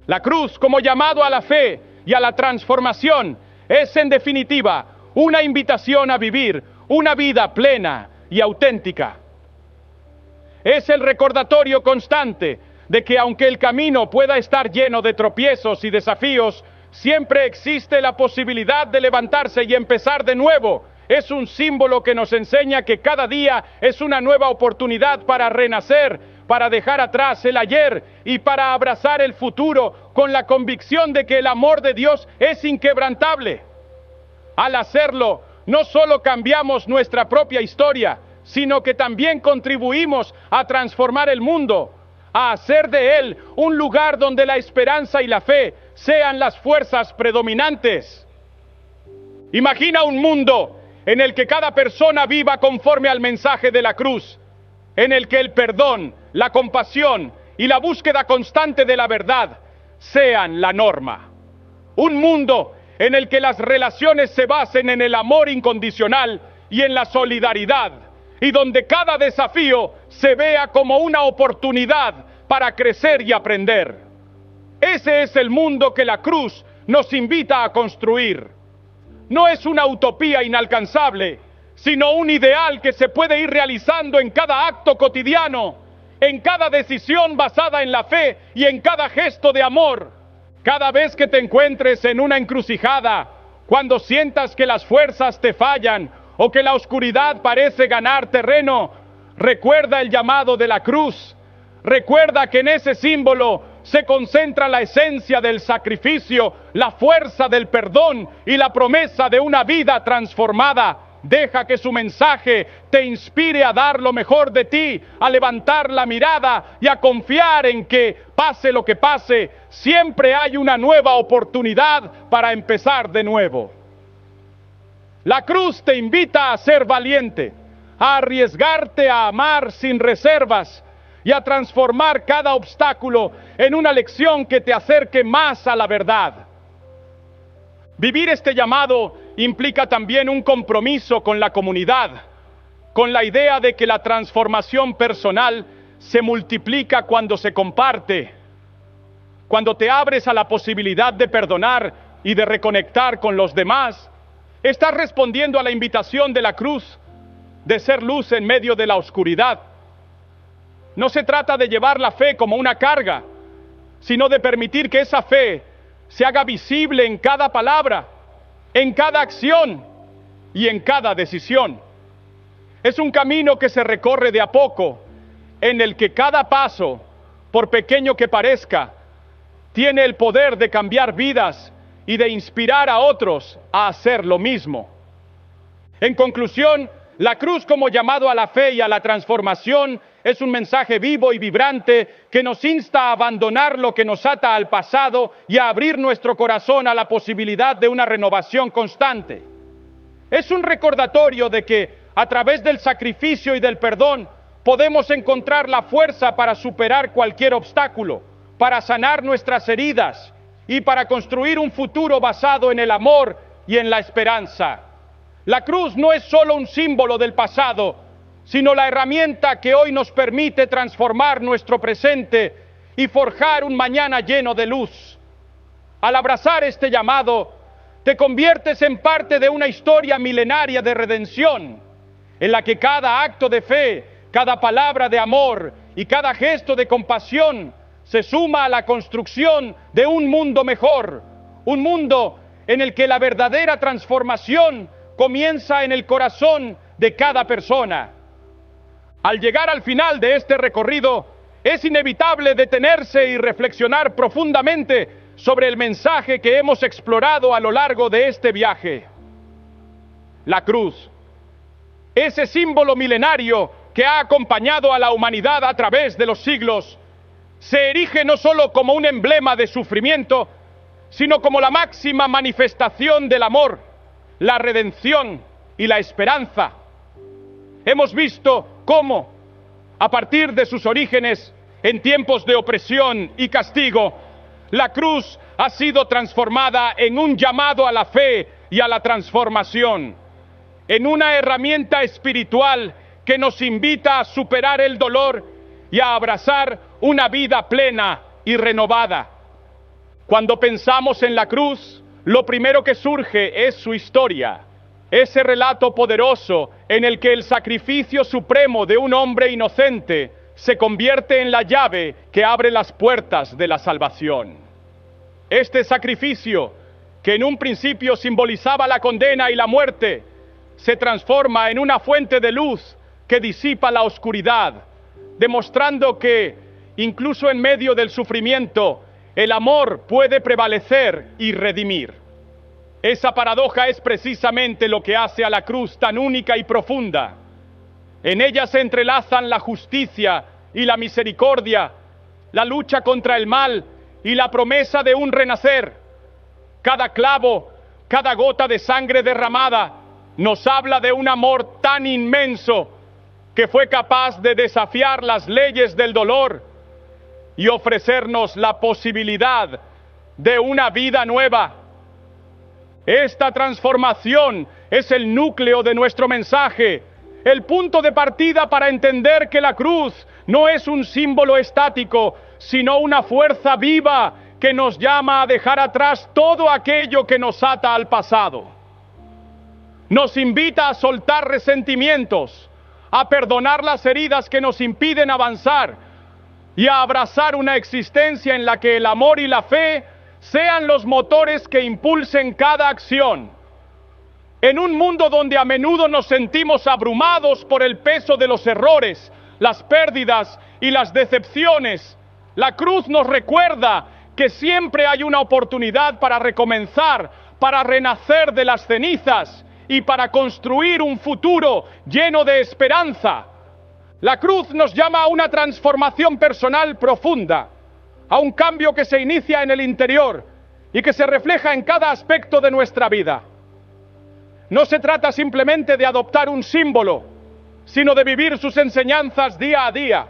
La cruz, como llamado a la fe y a la transformación, es en definitiva una invitación a vivir una vida plena y auténtica. Es el recordatorio constante de que aunque el camino pueda estar lleno de tropiezos y desafíos, siempre existe la posibilidad de levantarse y empezar de nuevo. Es un símbolo que nos enseña que cada día es una nueva oportunidad para renacer, para dejar atrás el ayer y para abrazar el futuro con la convicción de que el amor de Dios es inquebrantable. Al hacerlo, no solo cambiamos nuestra propia historia, sino que también contribuimos a transformar el mundo, a hacer de él un lugar donde la esperanza y la fe sean las fuerzas predominantes. Imagina un mundo en el que cada persona viva conforme al mensaje de la cruz, en el que el perdón, la compasión y la búsqueda constante de la verdad sean la norma. Un mundo en el que las relaciones se basen en el amor incondicional y en la solidaridad, y donde cada desafío se vea como una oportunidad para crecer y aprender. Ese es el mundo que la cruz nos invita a construir. No es una utopía inalcanzable, sino un ideal que se puede ir realizando en cada acto cotidiano, en cada decisión basada en la fe y en cada gesto de amor. Cada vez que te encuentres en una encrucijada, cuando sientas que las fuerzas te fallan o que la oscuridad parece ganar terreno, recuerda el llamado de la cruz. Recuerda que en ese símbolo se concentra la esencia del sacrificio, la fuerza del perdón y la promesa de una vida transformada. Deja que su mensaje te inspire a dar lo mejor de ti, a levantar la mirada y a confiar en que, pase lo que pase, siempre hay una nueva oportunidad para empezar de nuevo. La cruz te invita a ser valiente, a arriesgarte a amar sin reservas y a transformar cada obstáculo en una lección que te acerque más a la verdad. Vivir este llamado implica también un compromiso con la comunidad, con la idea de que la transformación personal se multiplica cuando se comparte. Cuando te abres a la posibilidad de perdonar y de reconectar con los demás, estás respondiendo a la invitación de la cruz de ser luz en medio de la oscuridad. No se trata de llevar la fe como una carga, sino de permitir que esa fe se haga visible en cada palabra, en cada acción y en cada decisión. Es un camino que se recorre de a poco, en el que cada paso, por pequeño que parezca, tiene el poder de cambiar vidas y de inspirar a otros a hacer lo mismo. En conclusión, la cruz como llamado a la fe y a la transformación es un mensaje vivo y vibrante que nos insta a abandonar lo que nos ata al pasado y a abrir nuestro corazón a la posibilidad de una renovación constante. Es un recordatorio de que a través del sacrificio y del perdón podemos encontrar la fuerza para superar cualquier obstáculo, para sanar nuestras heridas y para construir un futuro basado en el amor y en la esperanza. La cruz no es solo un símbolo del pasado, sino la herramienta que hoy nos permite transformar nuestro presente y forjar un mañana lleno de luz. Al abrazar este llamado, te conviertes en parte de una historia milenaria de redención, en la que cada acto de fe, cada palabra de amor y cada gesto de compasión se suma a la construcción de un mundo mejor, un mundo en el que la verdadera transformación comienza en el corazón de cada persona. Al llegar al final de este recorrido, es inevitable detenerse y reflexionar profundamente sobre el mensaje que hemos explorado a lo largo de este viaje. La cruz, ese símbolo milenario que ha acompañado a la humanidad a través de los siglos, se erige no solo como un emblema de sufrimiento, sino como la máxima manifestación del amor, la redención y la esperanza. Hemos visto cómo, a partir de sus orígenes, en tiempos de opresión y castigo, la cruz ha sido transformada en un llamado a la fe y a la transformación, en una herramienta espiritual que nos invita a superar el dolor y a abrazar una vida plena y renovada. Cuando pensamos en la cruz, lo primero que surge es su historia, ese relato poderoso en el que el sacrificio supremo de un hombre inocente se convierte en la llave que abre las puertas de la salvación. Este sacrificio, que en un principio simbolizaba la condena y la muerte, se transforma en una fuente de luz que disipa la oscuridad, demostrando que, incluso en medio del sufrimiento, el amor puede prevalecer y redimir. Esa paradoja es precisamente lo que hace a la cruz tan única y profunda. En ella se entrelazan la justicia y la misericordia, la lucha contra el mal y la promesa de un renacer. Cada clavo, cada gota de sangre derramada, nos habla de un amor tan inmenso que fue capaz de desafiar las leyes del dolor y ofrecernos la posibilidad de una vida nueva. Esta transformación es el núcleo de nuestro mensaje, el punto de partida para entender que la cruz no es un símbolo estático, sino una fuerza viva que nos llama a dejar atrás todo aquello que nos ata al pasado. Nos invita a soltar resentimientos, a perdonar las heridas que nos impiden avanzar y a abrazar una existencia en la que el amor y la fe sean los motores que impulsen cada acción. En un mundo donde a menudo nos sentimos abrumados por el peso de los errores, las pérdidas y las decepciones, la cruz nos recuerda que siempre hay una oportunidad para recomenzar, para renacer de las cenizas y para construir un futuro lleno de esperanza. La cruz nos llama a una transformación personal profunda, a un cambio que se inicia en el interior y que se refleja en cada aspecto de nuestra vida. No se trata simplemente de adoptar un símbolo, sino de vivir sus enseñanzas día a día.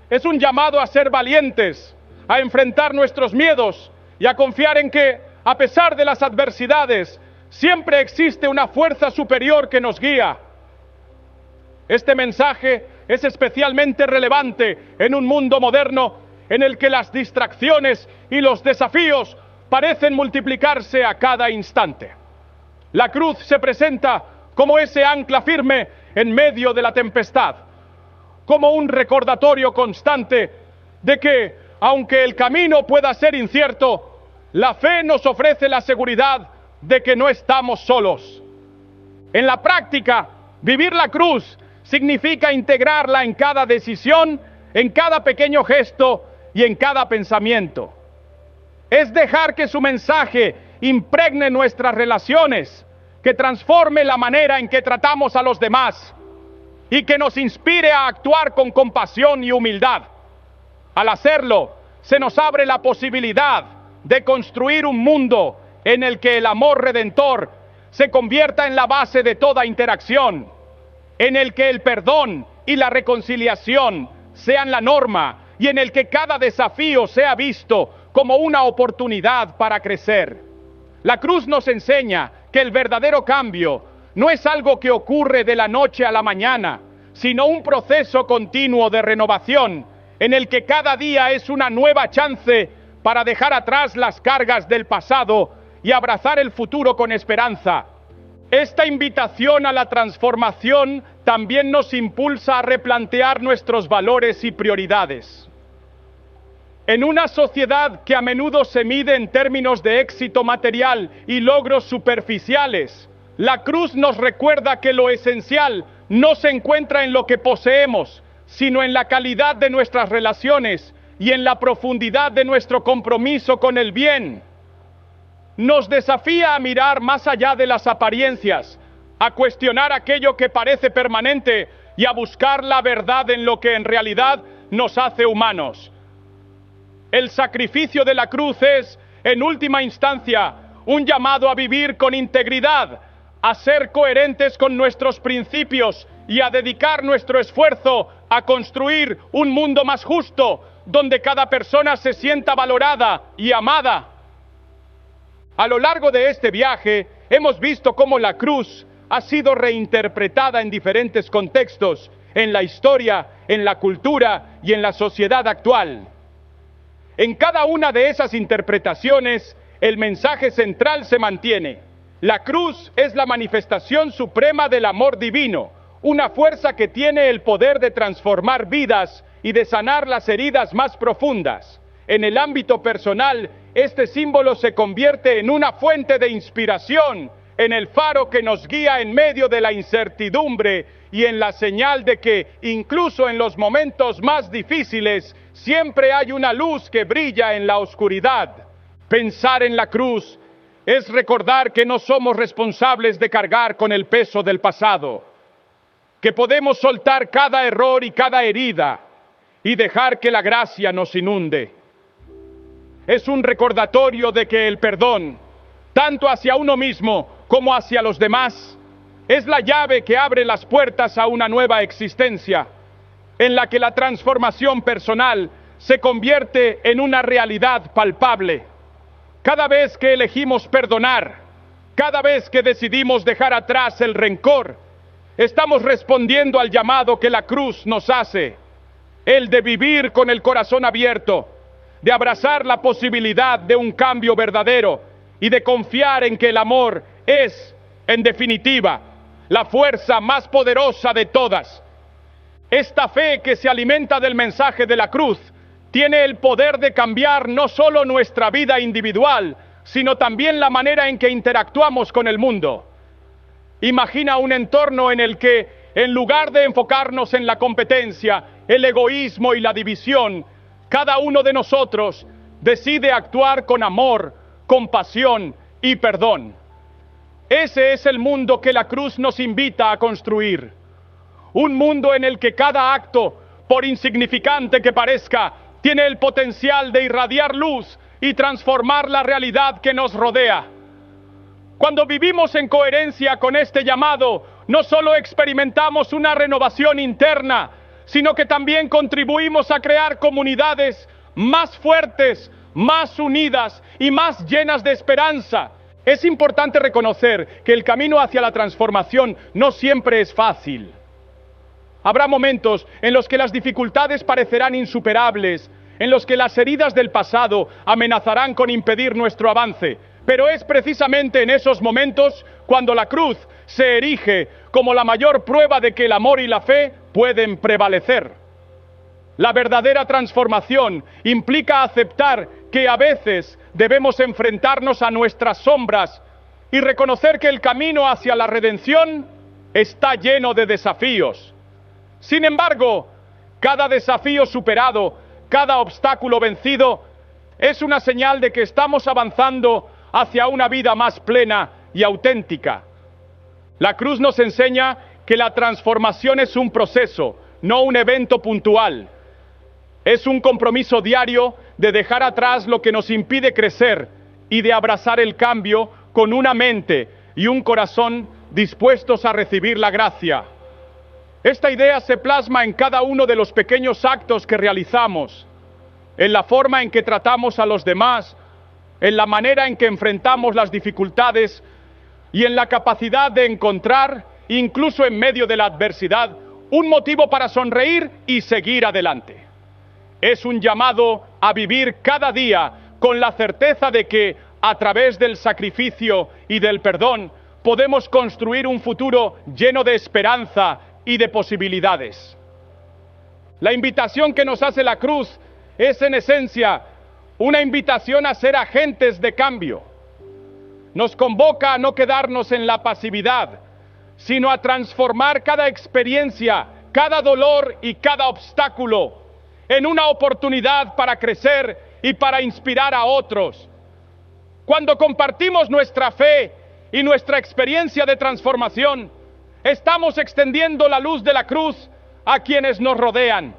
Es un llamado a ser valientes, a enfrentar nuestros miedos y a confiar en que, a pesar de las adversidades, siempre existe una fuerza superior que nos guía. Este mensaje es especialmente relevante en un mundo moderno en el que las distracciones y los desafíos parecen multiplicarse a cada instante. La cruz se presenta como ese ancla firme en medio de la tempestad, como un recordatorio constante de que, aunque el camino pueda ser incierto, la fe nos ofrece la seguridad de que no estamos solos. En la práctica, vivir la cruz significa integrarla en cada decisión, en cada pequeño gesto y en cada pensamiento. Es dejar que su mensaje impregne nuestras relaciones, que transforme la manera en que tratamos a los demás y que nos inspire a actuar con compasión y humildad. Al hacerlo, se nos abre la posibilidad de construir un mundo en el que el amor redentor se convierta en la base de toda interacción, en el que el perdón y la reconciliación sean la norma y en el que cada desafío sea visto como una oportunidad para crecer. La cruz nos enseña que el verdadero cambio no es algo que ocurre de la noche a la mañana, sino un proceso continuo de renovación en el que cada día es una nueva chance para dejar atrás las cargas del pasado y abrazar el futuro con esperanza. Esta invitación a la transformación también nos impulsa a replantear nuestros valores y prioridades. En una sociedad que a menudo se mide en términos de éxito material y logros superficiales, la cruz nos recuerda que lo esencial no se encuentra en lo que poseemos, sino en la calidad de nuestras relaciones y en la profundidad de nuestro compromiso con el bien. Nos desafía a mirar más allá de las apariencias, a cuestionar aquello que parece permanente y a buscar la verdad en lo que en realidad nos hace humanos. El sacrificio de la cruz es, en última instancia, un llamado a vivir con integridad, a ser coherentes con nuestros principios y a dedicar nuestro esfuerzo a construir un mundo más justo, donde cada persona se sienta valorada y amada. A lo largo de este viaje, hemos visto cómo la cruz ha sido reinterpretada en diferentes contextos, en la historia, en la cultura y en la sociedad actual. En cada una de esas interpretaciones, el mensaje central se mantiene. La cruz es la manifestación suprema del amor divino, una fuerza que tiene el poder de transformar vidas y de sanar las heridas más profundas. En el ámbito personal, este símbolo se convierte en una fuente de inspiración, en el faro que nos guía en medio de la incertidumbre y en la señal de que, incluso en los momentos más difíciles, siempre hay una luz que brilla en la oscuridad. Pensar en la cruz es recordar que no somos responsables de cargar con el peso del pasado, que podemos soltar cada error y cada herida y dejar que la gracia nos inunde. Es un recordatorio de que el perdón, tanto hacia uno mismo como hacia los demás, es la llave que abre las puertas a una nueva existencia, en la que la transformación personal se convierte en una realidad palpable. Cada vez que elegimos perdonar, Cada vez que decidimos dejar atrás el rencor, estamos respondiendo al llamado que la cruz nos hace, el de vivir con el corazón abierto, de abrazar la posibilidad de un cambio verdadero y de confiar en que el amor es, en definitiva, la fuerza más poderosa de todas. Esta fe que se alimenta del mensaje de la cruz tiene el poder de cambiar no solo nuestra vida individual, sino también la manera en que interactuamos con el mundo. Imagina un entorno en el que, en lugar de enfocarnos en la competencia, el egoísmo y la división, cada uno de nosotros decide actuar con amor, compasión y perdón. Ese es el mundo que la cruz nos invita a construir. Un mundo en el que cada acto, por insignificante que parezca, tiene el potencial de irradiar luz y transformar la realidad que nos rodea. Cuando vivimos en coherencia con este llamado, no solo experimentamos una renovación interna, sino que también contribuimos a crear comunidades más fuertes, más unidas y más llenas de esperanza. Es importante reconocer que el camino hacia la transformación no siempre es fácil. Habrá momentos en los que las dificultades parecerán insuperables, en los que las heridas del pasado amenazarán con impedir nuestro avance. Pero es precisamente en esos momentos cuando la cruz se erige como la mayor prueba de que el amor y la fe pueden prevalecer. La verdadera transformación implica aceptar que a veces debemos enfrentarnos a nuestras sombras y reconocer que el camino hacia la redención está lleno de desafíos. Sin embargo, cada desafío superado, cada obstáculo vencido, es una señal de que estamos avanzando hacia una vida más plena y auténtica. La cruz nos enseña que la transformación es un proceso, no un evento puntual. Es un compromiso diario de dejar atrás lo que nos impide crecer y de abrazar el cambio con una mente y un corazón dispuestos a recibir la gracia. Esta idea se plasma en cada uno de los pequeños actos que realizamos, en la forma en que tratamos a los demás, en la manera en que enfrentamos las dificultades y en la capacidad de encontrar, incluso en medio de la adversidad, un motivo para sonreír y seguir adelante. Es un llamado a vivir cada día con la certeza de que, a través del sacrificio y del perdón, podemos construir un futuro lleno de esperanza y de posibilidades. La invitación que nos hace la cruz es en esencia una invitación a ser agentes de cambio. Nos convoca a no quedarnos en la pasividad, sino a transformar cada experiencia, cada dolor y cada obstáculo en una oportunidad para crecer y para inspirar a otros. Cuando compartimos nuestra fe y nuestra experiencia de transformación, estamos extendiendo la luz de la cruz a quienes nos rodean.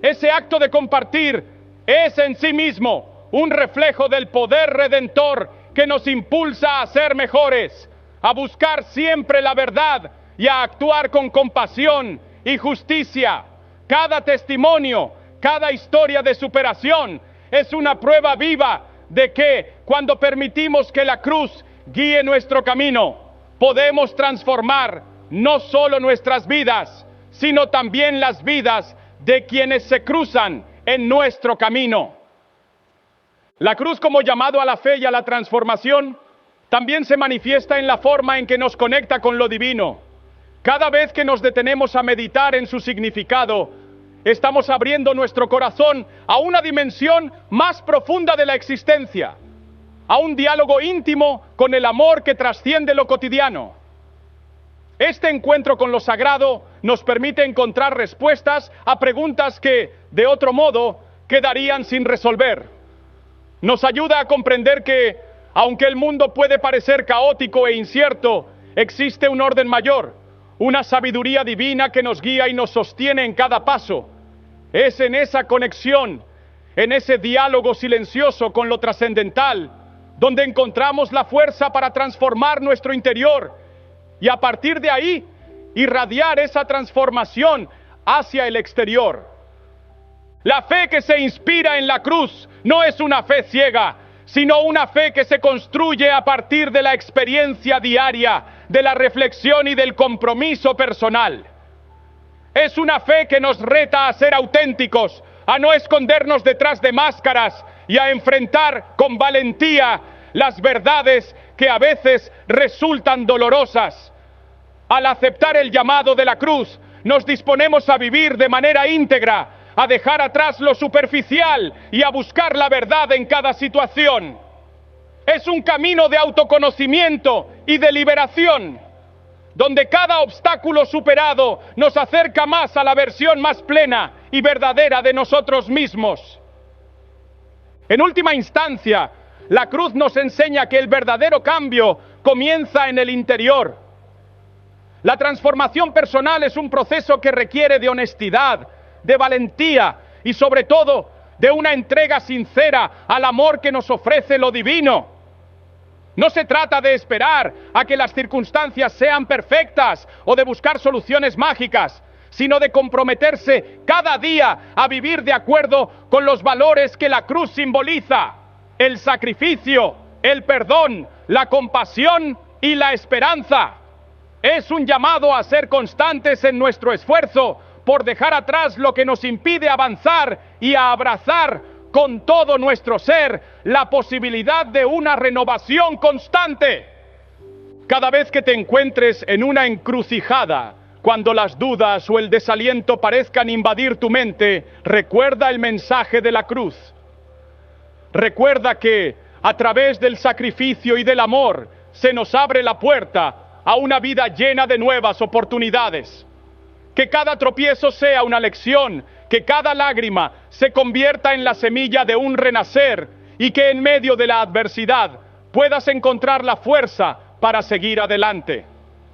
Ese acto de compartir es en sí mismo un reflejo del poder redentor que nos impulsa a ser mejores, a buscar siempre la verdad y a actuar con compasión y justicia. Cada testimonio, cada historia de superación es una prueba viva de que, cuando permitimos que la cruz guíe nuestro camino, podemos transformar no solo nuestras vidas, sino también las vidas de quienes se cruzan en nuestro camino. La cruz, como llamado a la fe y a la transformación, también se manifiesta en la forma en que nos conecta con lo divino. Cada vez que nos detenemos a meditar en su significado, estamos abriendo nuestro corazón a una dimensión más profunda de la existencia, a un diálogo íntimo con el amor que trasciende lo cotidiano. Este encuentro con lo sagrado nos permite encontrar respuestas a preguntas que, de otro modo, quedarían sin resolver. Nos ayuda a comprender que, aunque el mundo puede parecer caótico e incierto, existe un orden mayor, una sabiduría divina que nos guía y nos sostiene en cada paso. Es en esa conexión, en ese diálogo silencioso con lo trascendental, donde encontramos la fuerza para transformar nuestro interior y a partir de ahí irradiar esa transformación hacia el exterior. La fe que se inspira en la cruz no es una fe ciega, sino una fe que se construye a partir de la experiencia diaria, de la reflexión y del compromiso personal. Es una fe que nos reta a ser auténticos, a no escondernos detrás de máscaras y a enfrentar con valentía las verdades que a veces resultan dolorosas. Al aceptar el llamado de la cruz, nos disponemos a vivir de manera íntegra, a dejar atrás lo superficial y a buscar la verdad en cada situación. Es un camino de autoconocimiento y de liberación, donde cada obstáculo superado nos acerca más a la versión más plena y verdadera de nosotros mismos. En última instancia, la cruz nos enseña que el verdadero cambio comienza en el interior. La transformación personal es un proceso que requiere de honestidad, de valentía y sobre todo de una entrega sincera al amor que nos ofrece lo divino. No se trata de esperar a que las circunstancias sean perfectas o de buscar soluciones mágicas, sino de comprometerse cada día a vivir de acuerdo con los valores que la cruz simboliza: el sacrificio, el perdón, la compasión y la esperanza. Es un llamado a ser constantes en nuestro esfuerzo por dejar atrás lo que nos impide avanzar y a abrazar con todo nuestro ser la posibilidad de una renovación constante. Cada vez que te encuentres en una encrucijada, cuando las dudas o el desaliento parezcan invadir tu mente, recuerda el mensaje de la cruz. Recuerda que a través del sacrificio y del amor se nos abre la puerta a una vida llena de nuevas oportunidades. Que cada tropiezo sea una lección, que cada lágrima se convierta en la semilla de un renacer y que en medio de la adversidad puedas encontrar la fuerza para seguir adelante.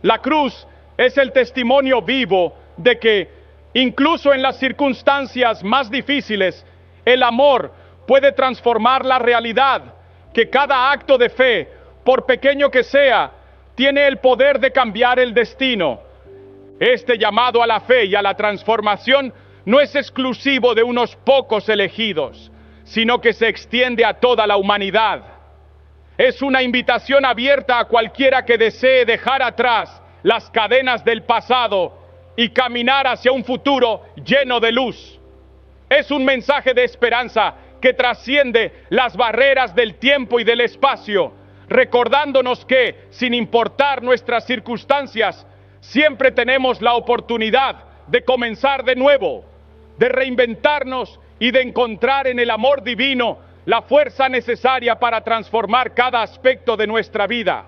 La cruz es el testimonio vivo de que, incluso en las circunstancias más difíciles, el amor puede transformar la realidad, que cada acto de fe, por pequeño que sea, tiene el poder de cambiar el destino. Este llamado a la fe y a la transformación no es exclusivo de unos pocos elegidos, sino que se extiende a toda la humanidad. Es una invitación abierta a cualquiera que desee dejar atrás las cadenas del pasado y caminar hacia un futuro lleno de luz. Es un mensaje de esperanza que trasciende las barreras del tiempo y del espacio, recordándonos que, sin importar nuestras circunstancias, siempre tenemos la oportunidad de comenzar de nuevo, de reinventarnos y de encontrar en el amor divino la fuerza necesaria para transformar cada aspecto de nuestra vida.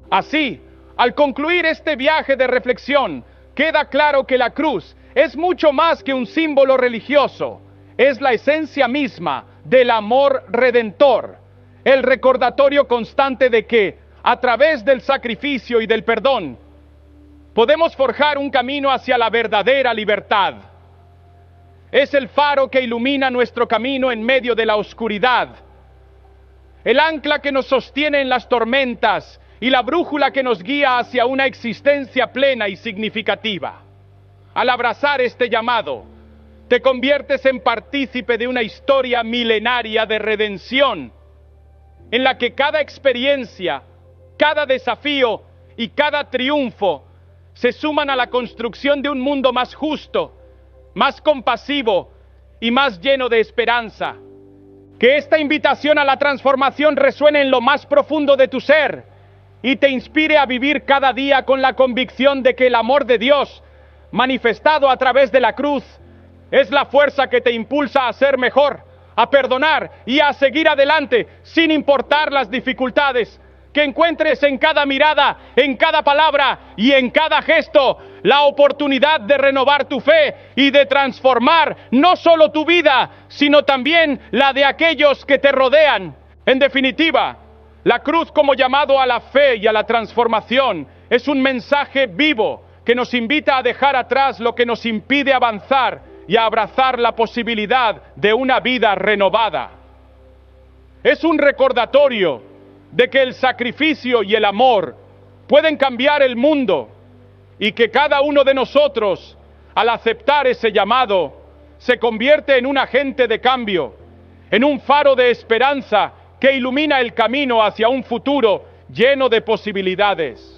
Así, al concluir este viaje de reflexión, queda claro que la cruz es mucho más que un símbolo religioso, es la esencia misma del amor redentor, el recordatorio constante de que, a través del sacrificio y del perdón, podemos forjar un camino hacia la verdadera libertad. Es el faro que ilumina nuestro camino en medio de la oscuridad, el ancla que nos sostiene en las tormentas y la brújula que nos guía hacia una existencia plena y significativa. Al abrazar este llamado, te conviertes en partícipe de una historia milenaria de redención, en la que cada experiencia, cada desafío y cada triunfo se suman a la construcción de un mundo más justo, más compasivo y más lleno de esperanza. Que esta invitación a la transformación resuene en lo más profundo de tu ser y te inspire a vivir cada día con la convicción de que el amor de Dios, manifestado a través de la cruz, es la fuerza que te impulsa a ser mejor, a perdonar y a seguir adelante sin importar las dificultades. Que encuentres en cada mirada, en cada palabra y en cada gesto la oportunidad de renovar tu fe y de transformar no solo tu vida, sino también la de aquellos que te rodean. En definitiva, la cruz como llamado a la fe y a la transformación es un mensaje vivo que nos invita a dejar atrás lo que nos impide avanzar y a abrazar la posibilidad de una vida renovada. Es un recordatorio de que el sacrificio y el amor pueden cambiar el mundo y que cada uno de nosotros, al aceptar ese llamado, se convierte en un agente de cambio, en un faro de esperanza que ilumina el camino hacia un futuro lleno de posibilidades.